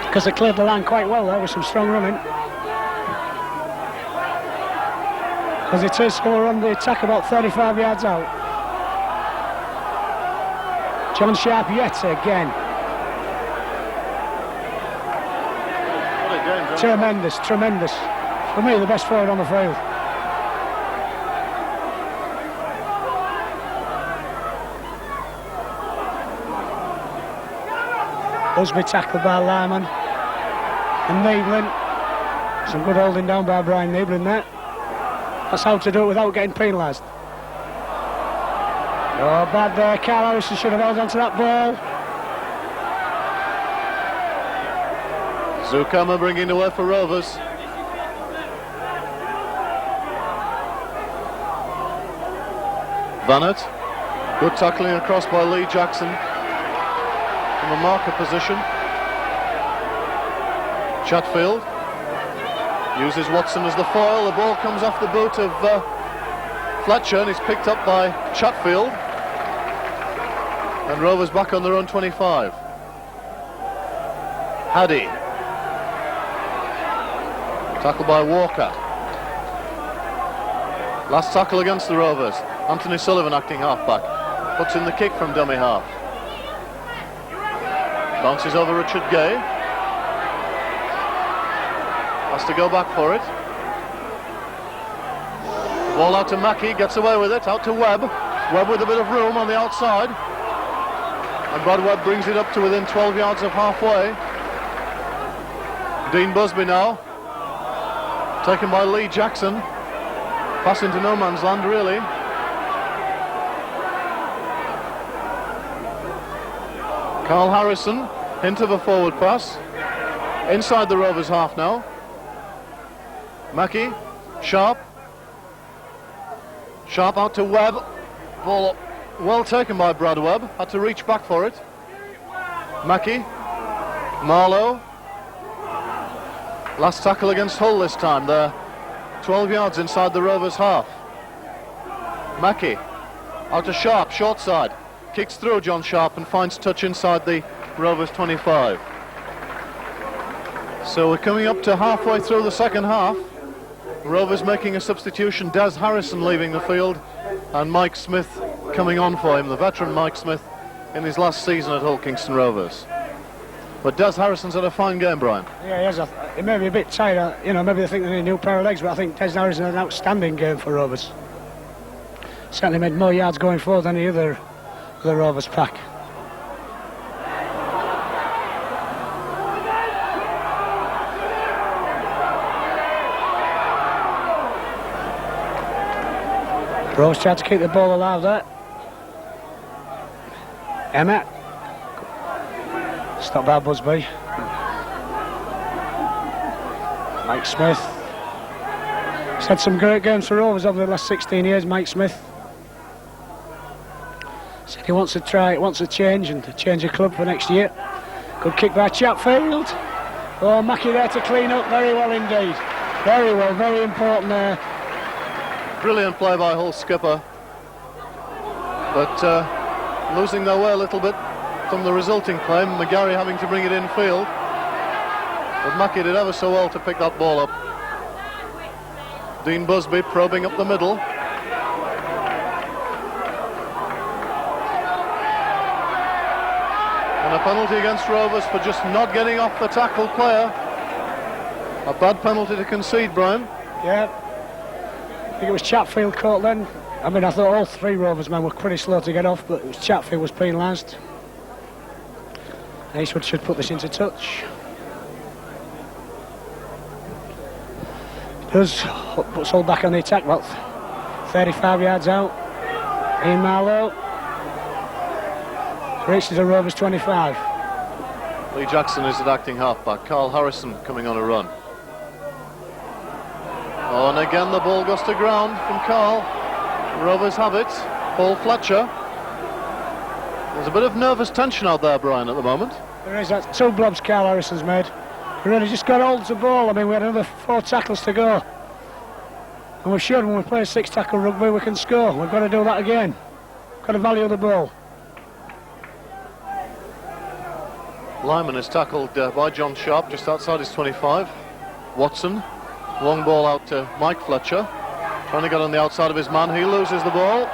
because they cleared the line quite well there with some strong running. As it is, we're on the attack about 35 yards out. John Sharp yet again. What a game, John. Tremendous, tremendous. For me, the best forward on the field. Busby tackled by Lyman. And Niebling. Some good holding down by Brian Niebling there. That's how to do it without getting penalised. Oh, bad there. Carl Harrison should have held on to that ball. Zukama bringing away for Rovers. Vanett. Good tackling across by Lee Jackson from a marker position. Chatfield uses Watson as the foil. The ball comes off the boot of Fletcher and is picked up by Chatfield. And Rovers back on their own 25. Haddy. Tackle by Walker. Last tackle against the Rovers. Anthony Sullivan acting halfback. Puts in the kick from dummy half. Bounces over Richard Gay. Has to go back for it. Ball out to Mackey, gets away with it, out to Webb. Webb with a bit of room on the outside. And Brad Webb brings it up to within 12 yards of halfway. Dean Busby now. Taken by Lee Jackson. Pass into no man's land, really. Carl Harrison into the forward pass. Inside the Rovers half now. Mackey, Sharp. Sharp out to Webb. Ball well taken by Brad Webb. Had to reach back for it. Mackey. Marlowe. Last tackle against Hull this time. They're 12 yards inside the Rovers half. Mackey. Out to Sharp, short side. Kicks through John Sharp and finds touch inside the Rovers 25. So we're coming up to halfway through the second half. Rovers making a substitution. Des Harrison leaving the field and Mike Smith coming on for him, the veteran Mike Smith in his last season at Hull Kingston Rovers. But Des Harrison's had a fine game, Brian. Yeah, he has. He may be a bit tired, maybe they think they need a new pair of legs, but I think Des Harrison had an outstanding game for Rovers. Certainly made more yards going forward than any other of the Rovers pack. Rovers tried to keep the ball alive there. Emmett. Stopped by Busby. Mike Smith. He's had some great games for Rovers over the last 16 years, Mike Smith. Said he wants a change and to change the club for next year. Good kick by Chatfield. Oh, Mackey there to clean up very well indeed. Very well, very important there. Brilliant play by Hull skipper. But losing their way a little bit from the resulting play, McGarry having to bring it in field. But Mackey did ever so well to pick that ball up. Dean Busby probing up the middle. And a penalty against Rovers for just not getting off the tackled player. A bad penalty to concede, Brian. Yeah. I think it was Chatfield caught then. I mean, I thought all three Rovers men were pretty slow to get off, but it was Chatfield was penalised. Eastwood should put this into touch. Does, puts Hull back on the attack, about 35 yards out. Ian Marlowe reaches the Rovers 25. Lee Jackson is at acting halfback. Carl Harrison coming on a run. Oh, and again the ball goes to ground from Carl. Rovers have it. Paul Fletcher. There's a bit of nervous tension out there, Brian, at the moment. There is. That 2 blobs Carl Harrison's made. We really just got hold of the ball. I mean, we had another 4 tackles to go. And we showed when we play 6 tackle rugby we can score. We've got to do that again. Got to value the ball. Lyman is tackled by John Sharp just outside his 25. Watson, long ball out to Mike Fletcher. Trying to get on the outside of his man. He loses the ball.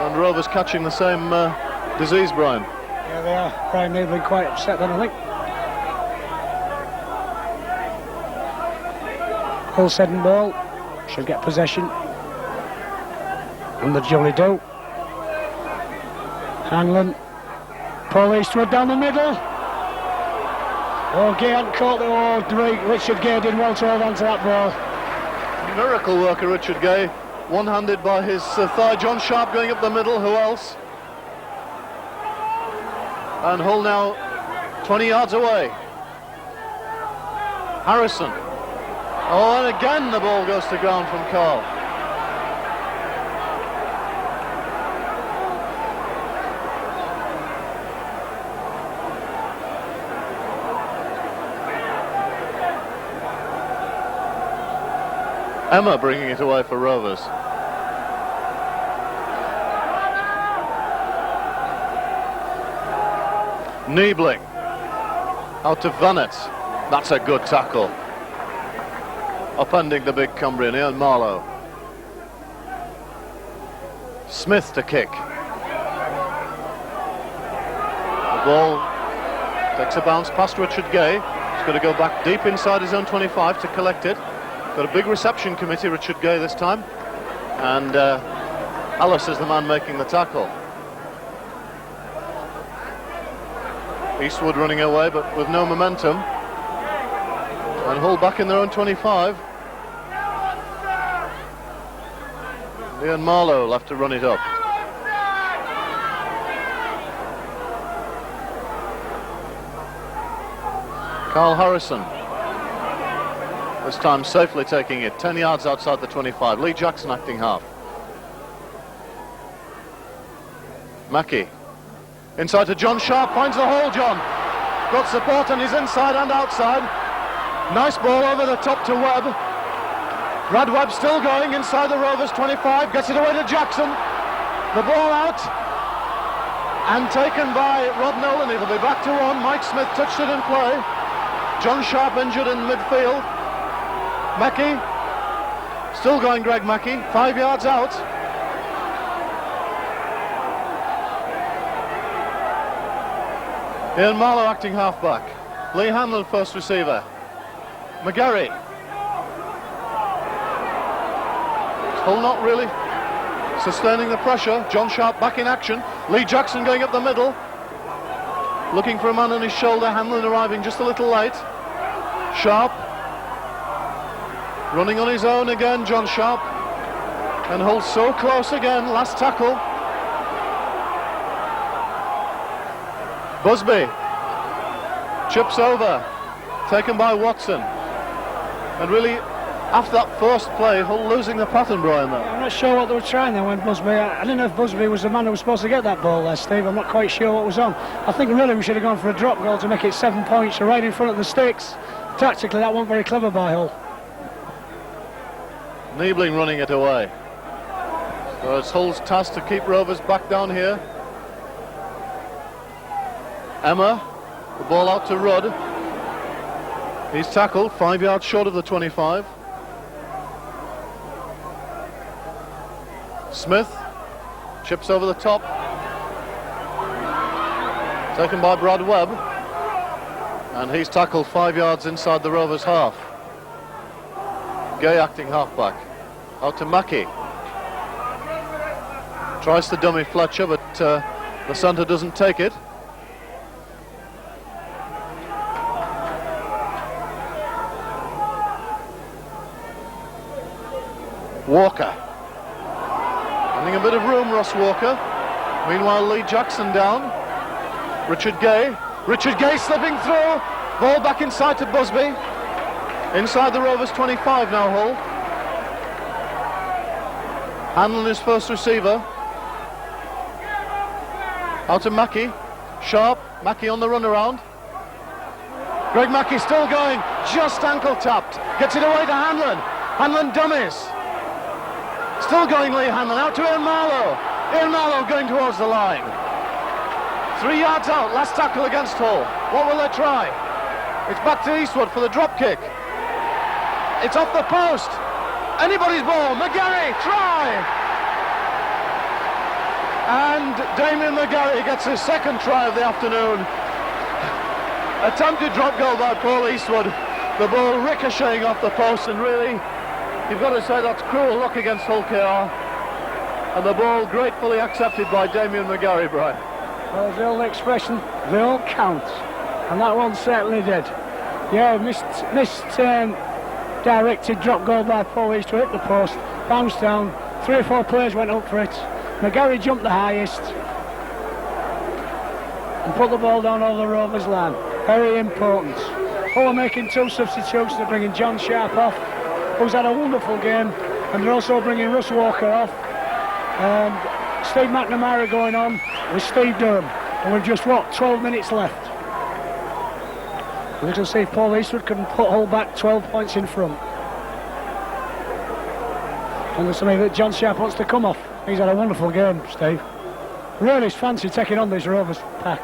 And Rovers catching the same disease, Brian. Yeah, they are. Brian Niebling quite upset then, I think. Hull Seddon ball. Should get possession. And the jolly do. Hanlon. Paul Eastwood down the middle. Oh, Gay hadn't caught the ball. Richard Gay did well to hold on to that ball. Miracle worker, Richard Gay. One-handed by his thigh. John Sharp going up the middle. Who else? And Hull now 20 yards away. Harrison. Oh, and again the ball goes to ground from Carl. Emma bringing it away for Rovers. Niebling out to Vanett. That's a good tackle. Upending the big Cumbrian, Ian Marlowe. Smith to kick. The ball takes a bounce past Richard Gay. He's got to go back deep inside his own 25 to collect it. Got a big reception committee, Richard Gay this time. And Alice is the man making the tackle. Eastwood running away, but with no momentum. And Hull back in their own 25. Ian Marlowe left to run it up. Carl Harrison. This time safely taking it 10 yards outside the 25. Lee Jackson acting half. Mackey. Inside to John Sharp, finds the hole, John. Got support on his inside and outside. Nice ball over the top to Webb. Brad Webb still going inside the Rovers 25, gets it away to Jackson. The ball out. And taken by Rod Nolan, it'll be back to one. Mike Smith touched it in play. John Sharp injured in midfield. Mackey, still going Greg Mackey, 5 yards out. Ian Marlowe acting halfback. Lee Hanlon first receiver. McGarry. Hull not really sustaining the pressure. John Sharp back in action. Lee Jackson going up the middle. Looking for a man on his shoulder. Hanlon arriving just a little late. Sharp. Running on his own again, John Sharp. And Hull so close again. Last tackle. Busby chips over, taken by Watson, and really after that first play Hull losing the pattern, Brian, there. I'm not sure what they were trying there when Busby, I didn't know if Busby was the man who was supposed to get that ball there, Steve. I'm not quite sure what was on. I think really we should have gone for a drop goal to make it 7 points right in front of the sticks. Tactically that wasn't very clever by Hull. Niebling running it away. So it's Hull's task to keep Rovers back down here. Emma, the ball out to Rudd. He's tackled 5 yards short of the 25. Smith chips over the top. Taken by Brad Webb. And he's tackled 5 yards inside the Rovers half. Gay acting halfback. Out to Mackey. Tries to dummy Fletcher, but the centre doesn't take it. Walker. Having a bit of room, Ross Walker. Meanwhile, Lee Jackson down. Richard Gay. Richard Gay slipping through. Ball back inside to Busby. Inside the Rovers 25 now, Hull. Hanlon is first receiver. Out to Mackey. Sharp. Mackey on the run around. Greg Mackey still going. Just ankle tapped. Gets it away to Hanlon. Hanlon dummies. Still going Lee Hanlon. Out to Ian Marlowe. Ian Marlowe going towards the line. 3 yards out. Last tackle against Hull. What will they try? It's back to Eastwood for the drop kick. It's off the post. Anybody's ball. McGarry, try! And Damien McGarry gets his second try of the afternoon. Attempted drop goal by Paul Eastwood. The ball ricocheting off the post, and really, you've got to say that's cruel luck against Hull KR. And the ball gratefully accepted by Damien McGarry, Brian. Well, there's the old expression, they all count. And that one certainly did. Yeah, directed drop goal by Paul Eastwood, hit the post, bounced down, 3 or 4 players went up for it. McGarry jumped the highest and put the ball down over the Rovers line. Very important. Hull are making 2 substitutions. They're bringing John Sharp off, who's had a wonderful game, and they're also bringing Russ Walker off, and Steve McNamara going on with Steve Durham. And we've just, 12 minutes left. We can see if Paul Eastwood can put Hull back 12 points in front. And there's something that John Sharp wants to come off. He's had a wonderful game, Steve. Really fancy taking on this Rovers pack.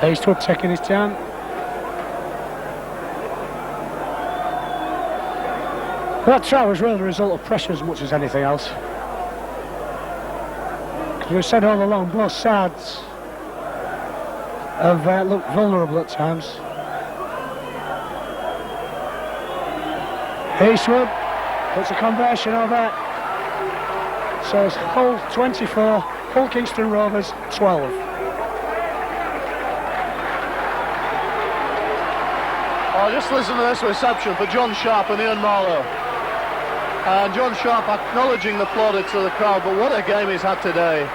Eastwood taking his time. That try was really the result of pressure as much as anything else. Because we've said all along, both sides have looked vulnerable at times. Eastwood puts a conversion over. So it's Hull 24, Hull Kingston Rovers 12. Oh, just listen to this reception for John Sharp and Ian Marlowe. And John Sharp acknowledging the plaudits of the crowd, but what a game he's had today.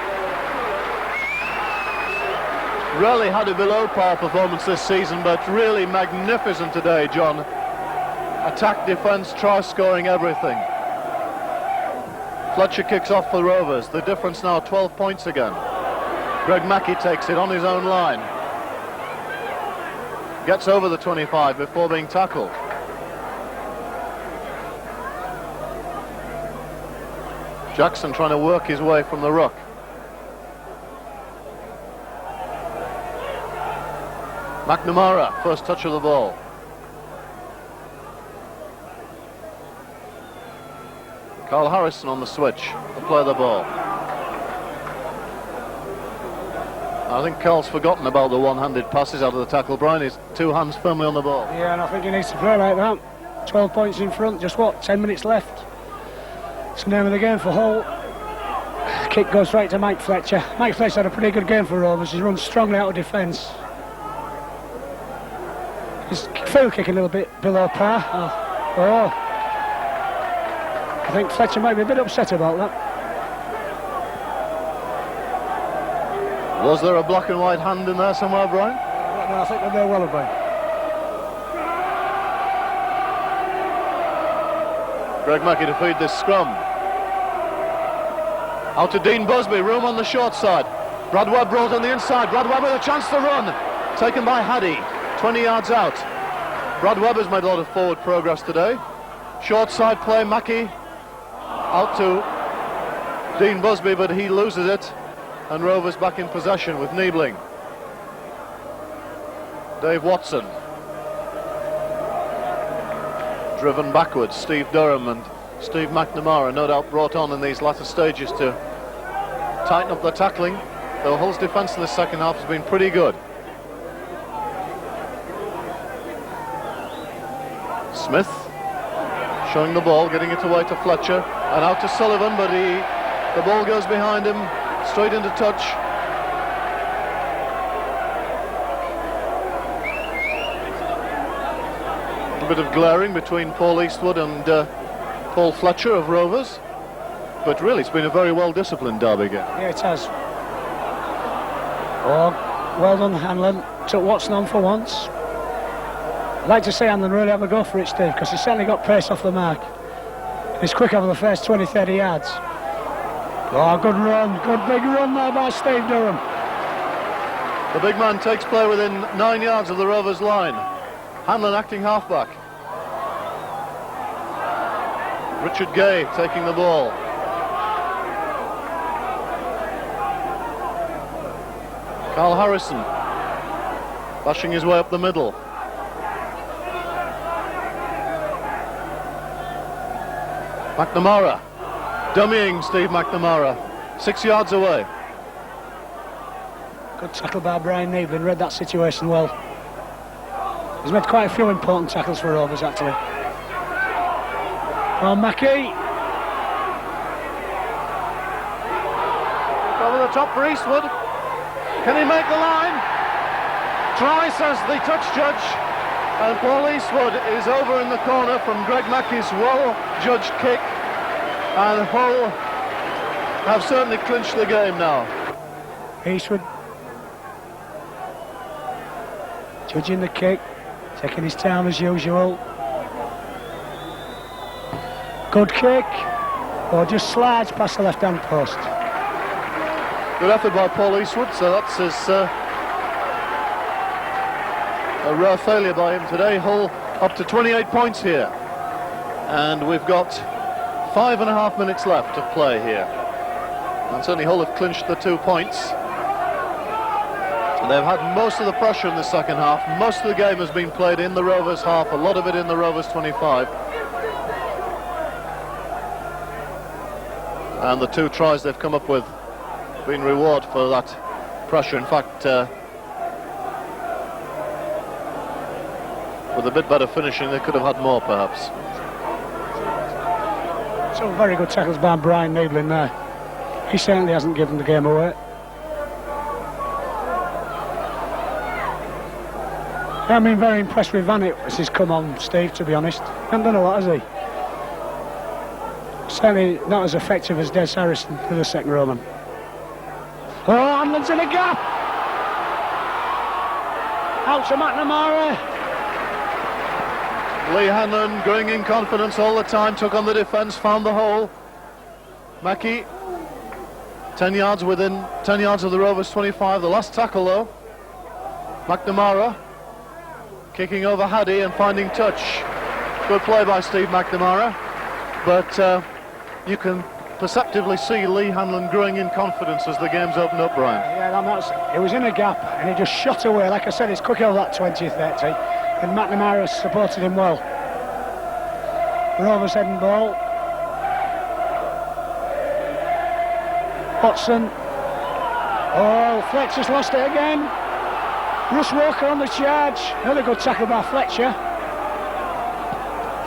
Really had a below par performance this season, but really magnificent today, John. Attack, defence, try scoring, everything. Fletcher kicks off for Rovers. The difference now 12 points again. Greg Mackey takes it on his own line. Gets over the 25 before being tackled. Jackson trying to work his way from the ruck. McNamara, first touch of the ball. Carl Harrison on the switch to play the ball. I think Carl's forgotten about the one-handed passes out of the tackle. Brian, his 2 hands firmly on the ball. Yeah, and I think he needs to play like that. 12 points in front, just 10 minutes left. It's the name of the game for Hull. Kick goes right to Mike Fletcher. Mike Fletcher had a pretty good game for Rovers. He runs strongly out of defence. His field kick a little bit below par. I think Fletcher might be a bit upset about that. Was there a black and white hand in there somewhere, Brian? No, I think there may well have been. Greg Mackey to feed this scrum. Out to Dean Busby, room on the short side. Brad Webb brought on the inside. Brad Webb with a chance to run. Taken by Haddy, 20 yards out. Brad Webb has made a lot of forward progress today. Short side play, Mackey out to Dean Busby, but he loses it. And Rovers back in possession with Niebling. Dave Watson. Driven backwards, Steve Durham and Steve McNamara, no doubt brought on in these latter stages to tighten up the tackling, though Hull's defence in the second half has been pretty good. Smith showing the ball, getting it away to Fletcher and out to Sullivan, but the ball goes behind him, straight into touch. A bit of glaring between Paul Eastwood and Paul Fletcher of Rovers, but really it's been a very well disciplined derby game. Yeah, it has. Oh, well done Hanlon, took Watson on for once. I'd like to see Hanlon really have a go for it, Steve, because he certainly got pace off the mark. He's quick over the first 20-30 yards. Oh, good run, good big run there by Steve Durham. The big man takes play within 9 yards of the Rovers line. Hanlon acting halfback. Richard Gay taking the ball. Carl Harrison bashing his way up the middle. McNamara dummying Steve McNamara 6 yards away. Good tackle by Brian Neebling, read that situation well. He's made quite a few important tackles for Rovers actually. Oh, Mackie. Over the top for Eastwood. Can he make the line? Try, says the touch judge. And Paul Eastwood is over in the corner from Greg Mackey's well-judged kick. And Hull have certainly clinched the game now. Eastwood judging the kick, taking his time as usual. Good kick, or just slides past the left-hand post. Good effort by Paul Eastwood, so that's his a rare failure by him today. Hull up to 28 points here, and we've got 5.5 minutes left of play here, and certainly Hull have clinched the 2 points. And they've had most of the pressure in the second half. Most of the game has been played in the Rovers half, a lot of it in the Rovers 25. And the 2 tries they've come up with been reward for that pressure. In fact, with a bit better finishing, they could have had more perhaps. Some very good tackles by Brian Neebling there. He certainly hasn't given the game away. I've been very impressed with Vanett as he's come on, Steve, to be honest. Hasn't done a lot, has he? Certainly not as effective as Des Harrison for the second Roman. Oh, Hanlon's in a gap! Out to McNamara. Lee Hanlon growing in confidence all the time, took on the defence, found the hole. Mackie, 10 yards within 10 yards of the Rovers 25. The last tackle though. McNamara kicking over Haddy and finding touch. Good play by Steve McNamara, but you can perceptively see Lee Hanlon growing in confidence as the game's opened up, Brian. Yeah, it was in a gap and he just shot away. Like I said, he's quick over that 20-30 and McNamara supported him well. Rovers heading ball. Watson. Oh, Fletcher's lost it again. Russ Walker on the charge. Another good tackle by Fletcher.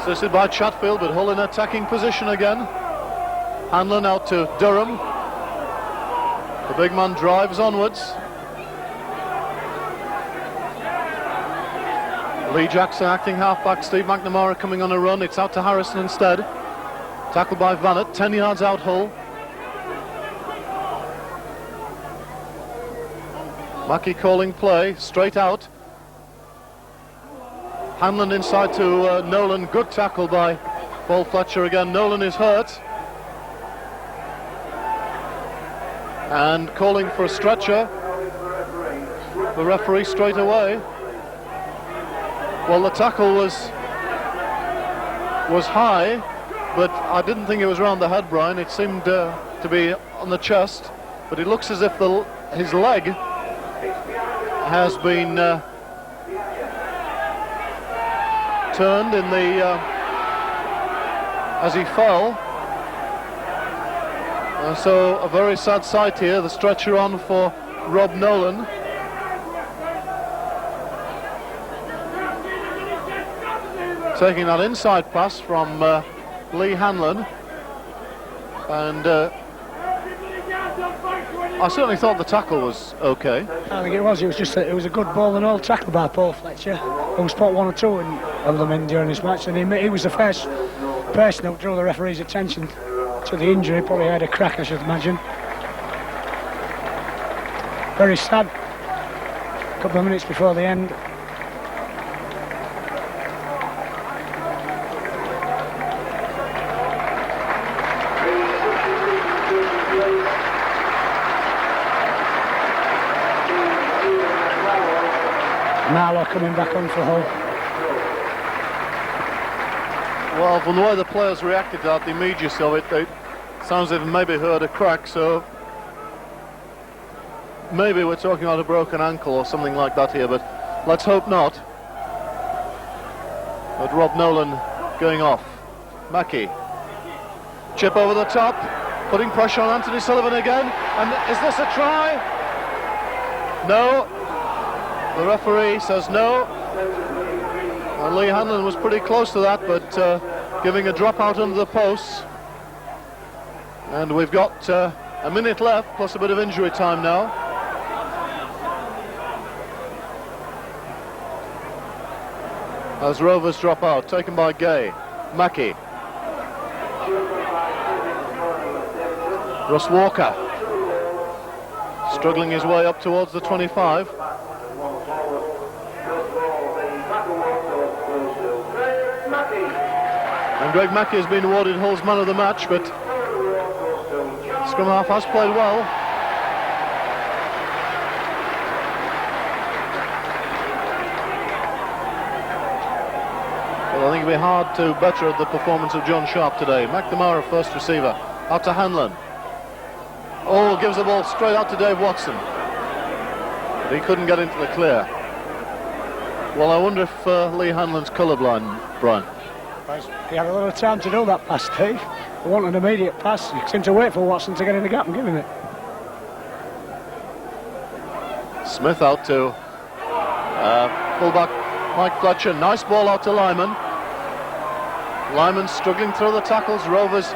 Assisted by Chatfield, but Hull in attacking position again. Hanlon out to Durham. The big man drives onwards. Lee Jackson acting halfback. Steve McNamara coming on a run. It's out to Harrison instead. Tackled by Vanett. 10 yards out Hull. Mackie calling play, straight out. Hanlon inside to Nolan. Good tackle by Paul Fletcher again. Nolan is hurt. And calling for a stretcher. The referee straight away. Well, the tackle was high, but I didn't think it was round the head, Brian. It seemed to be on the chest, but it looks as if his leg has been turned in the as he fell. So a very sad sight here. The stretcher on for Rob Nolan. Taking that inside pass from Lee Hanlon, and I certainly thought the tackle was okay. I think it was. It was just it was a good ball and all tackle by Paul Fletcher, who spot 1 or 2 of them in during this match, and he was the first person who drew the referee's attention to the injury. Probably had a crack, I should imagine. Very sad. A couple of minutes before the end. Marlow coming back on for Hull. Well, from the way the players reacted to that, the immediacy of it, it sounds as if maybe heard a crack, so maybe we're talking about a broken ankle or something like that here, but let's hope not. But Rob Nolan going off. Mackey. Chip over the top, putting pressure on Anthony Sullivan again, and is this a try? No. The referee says no, and Lee Hanlon was pretty close to that, but giving a drop out under the posts. And we've got a minute left, plus a bit of injury time now. As Rovers drop out, taken by Gay. Mackey. Russ Walker. Struggling his way up towards the 25. And Greg Mackey has been awarded Hull's man of the match, but scrum half has played well. Well, I think it'll be hard to better the performance of John Sharp today. McNamara, first receiver, out to Hanlon. Oh, gives the ball straight out to Dave Watson. But he couldn't get into the clear. Well, I wonder if Lee Hanlon's colourblind, Brian. He had a lot of time to do that pass, Steve. He wanted an immediate pass. He seemed to wait for Watson to get in the gap and give him it. Smith out to fullback Mike Fletcher. Nice ball out to Lyman. Lyman struggling through the tackles. Rovers,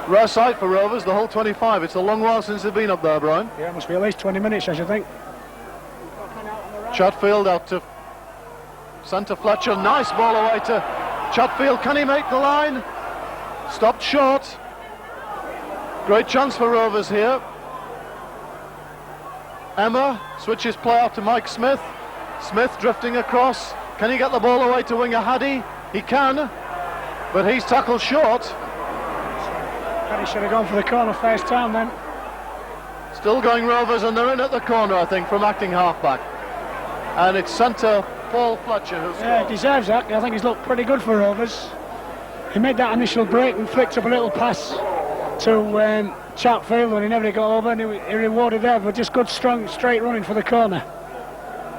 rare sight for Rovers, the whole 25. It's a long while since they've been up there, Brian. Yeah, it must be at least 20 minutes, I should think. Chatfield out to centre Fletcher. Nice ball away to Chatfield. Can he make the line? Stopped short. Great chance for Rovers here. Emma switches play out to Mike Smith. Smith drifting across. Can he get the ball away to winger Haddy? He can, but he's tackled short. He should have gone for the corner first time then. Still going Rovers, and they're in at the corner, I think, from acting halfback. And it's centre Paul Fletcher who's he deserves that. I think he's looked pretty good for Rovers. He made that initial break and flicked up a little pass to Chatfield when he never got over, and he rewarded that with just good, strong, straight running for the corner.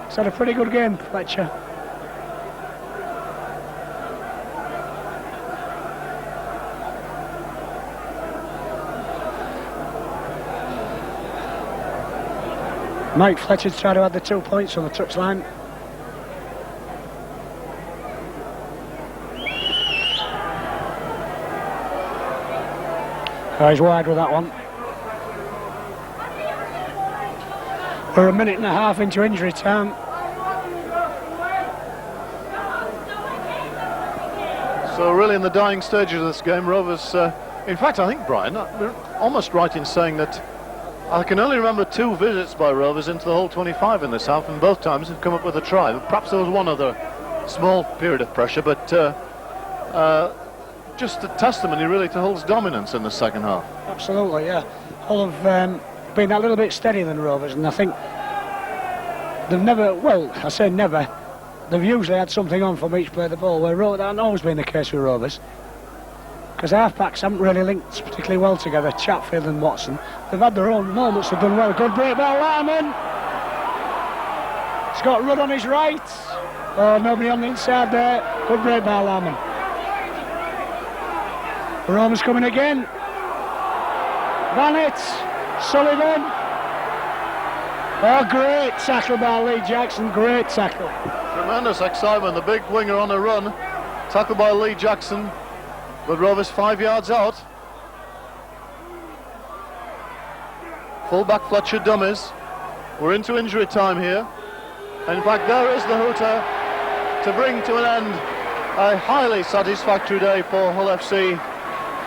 He's had a pretty good game, Fletcher. Mike Fletcher's tried to add the 2 points on the touchline. Oh, he's wide with that one. We're a minute and a half into injury time. So really in the dying stages of this game, Rovers, in fact I think, Brian, we're almost right in saying that I can only remember 2 visits by Rovers into the whole 25 in this half, and both times have come up with a try. Perhaps there was one other small period of pressure, but just a testimony really to Hull's dominance in the second half. Absolutely, yeah. Hull have been a little bit steadier than Rovers, and I think they've never, well, I say never, they've usually had something on from each play of the ball, where that hasn't always been the case with Rovers. Because half-backs haven't really linked particularly well together, Chatfield and Watson. They've had their own moments, they've done well. Good break by Lyman. got Rudd on his right. Oh, nobody on the inside there. Good break by Larman. Roman's coming again. Bannett, Sullivan. Oh, great tackle by Lee Jackson, great tackle. Tremendous excitement, the big winger on a run. Tackled by Lee Jackson, but Rovers 5 yards out. Full-back Fletcher dummies. We're into injury time here. In fact, there is the hooter to bring to an end a highly satisfactory day for Hull FC,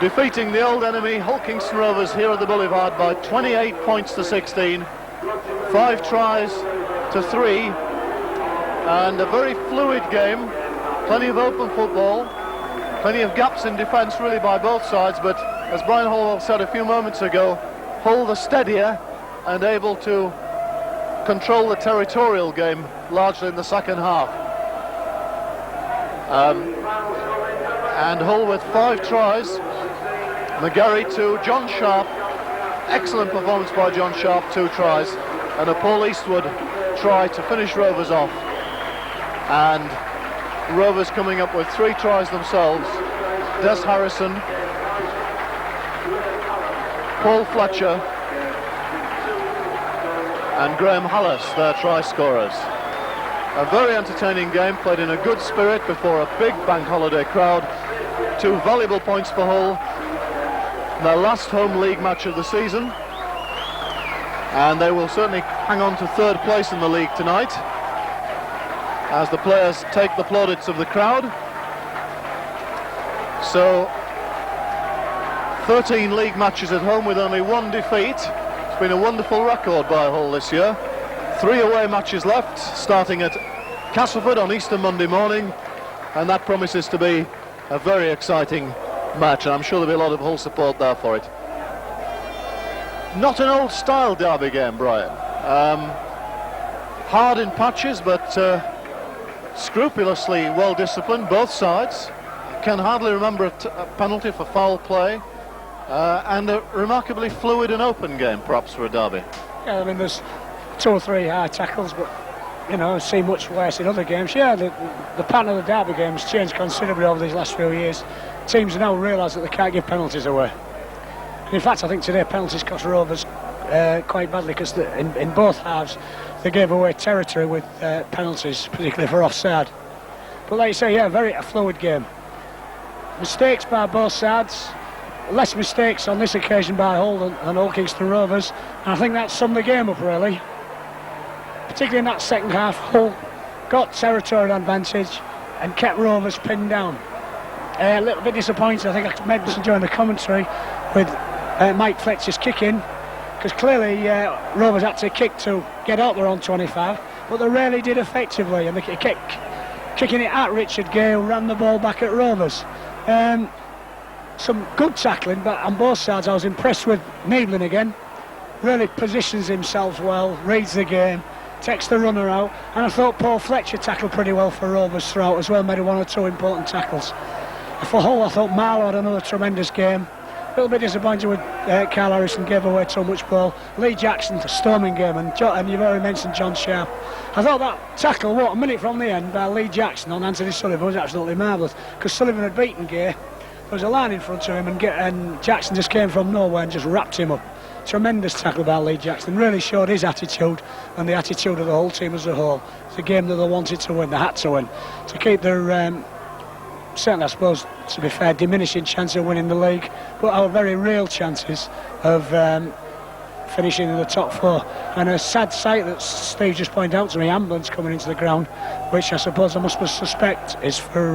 defeating the old enemy Hull Kingston Rovers here at the Boulevard by 28 points to 16, 5 tries to 3, and a very fluid game, plenty of open football, plenty of gaps in defence really by both sides, but as Brian Hollowell said a few moments ago, Hull the steadier and able to control the territorial game largely in the second half. And Hull with 5 tries, McGarry 2, John Sharp, excellent performance by John Sharp, 2 tries, and a Paul Eastwood try to finish Rovers off. And Rovers coming up with 3 tries themselves. Des Harrison, Paul Fletcher and Graham Hallis, their try scorers. A very entertaining game, played in a good spirit before a big bank holiday crowd. 2 valuable points for Hull, their last home league match of the season, and they will certainly hang on to 3rd place in the league tonight as the players take the plaudits of the crowd. So 13 league matches at home with only 1 defeat. It's been a wonderful record by Hull this year. 3 away matches left, starting at Castleford on Easter Monday morning, and that promises to be a very exciting match, and I'm sure there'll be a lot of Hull support there for it. Not an old style derby game, Brian. Hard in patches, but scrupulously well disciplined, both sides. Can hardly remember a penalty for foul play, and a remarkably fluid and open game, perhaps, for a derby. Yeah, I mean, there's 2 or 3 hard tackles, but you know, I've seen much worse in other games. Yeah, the pattern of the derby game has changed considerably over these last few years. Teams now realise that they can't give penalties away. And in fact, I think today penalties cost Rovers quite badly, because in both halves they gave away territory with penalties, particularly for offside. But like you say, yeah, a fluid game. Mistakes by both sides. Less mistakes on this occasion by Hull than Hull Kingston Rovers, and I think that summed the game up really. Particularly in that second half, Hull got territorial advantage and kept Rovers pinned down. A little bit disappointed, I think I mentioned during the commentary, with Mike Fletcher's kicking, because clearly Rovers had to kick to get out their own 25, but they rarely did effectively, and they kept kicking it at Richard Gale, ran the ball back at Rovers. Some good tackling, but on both sides I was impressed with Neebling again. Really positions himself well, reads the game, takes the runner out, and I thought Paul Fletcher tackled pretty well for Rovers throughout as well, made 1 or 2 important tackles. For Hull, I thought Marlow had another tremendous game. A little bit disappointed with Carl Harrison, gave away too much ball. Lee Jackson, a storming game, and you've already mentioned John Sharp. I thought that tackle, a minute from the end, by Lee Jackson on Anthony Sullivan was absolutely marvellous, because Sullivan had beaten Gay. There was a line in front of him, and Jackson just came from nowhere and just wrapped him up. Tremendous tackle by Lee Jackson. Really showed his attitude and the attitude of the whole team as a whole. It's a game that they wanted to win, they had to win, to keep their certainly, I suppose, to be fair, diminishing chance of winning the league, but our very real chances of finishing in the top 4. And a sad sight that Steve just pointed out to me, ambulance coming into the ground, which I suppose I must suspect is for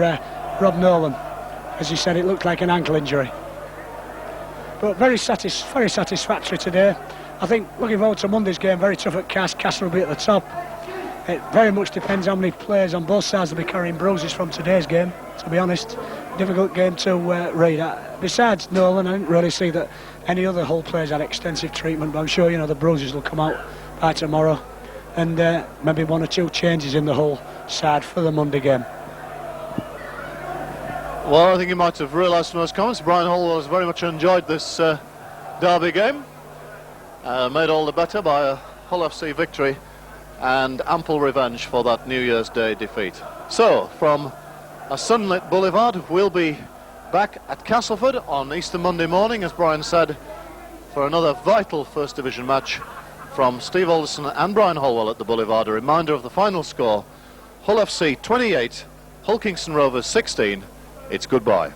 Rob Nolan. As you said, it looked like an ankle injury. But very satisfactory today. I think looking forward to Monday's game, very tough at Castle will be at the top. It very much depends how many players on both sides will be carrying bruises from today's game, to be honest. Difficult game to read. Besides Nolan, I didn't really see that any other Hull players had extensive treatment, but I'm sure, you know, the bruises will come out by tomorrow, and maybe 1 or 2 changes in the Hull side for the Monday game. Well, I think you might have realised from those comments, Brian Hollowell has very much enjoyed this derby game, made all the better by a Hull FC victory, and ample revenge for that New Year's Day defeat. So, from a sunlit boulevard, we'll be back at Castleford on Easter Monday morning, as Brian said, for another vital First Division match from Steve Alderson and Brian Holwell at the Boulevard. A reminder of the final score: Hull FC 28, Hull Kingston Rovers 16. It's goodbye.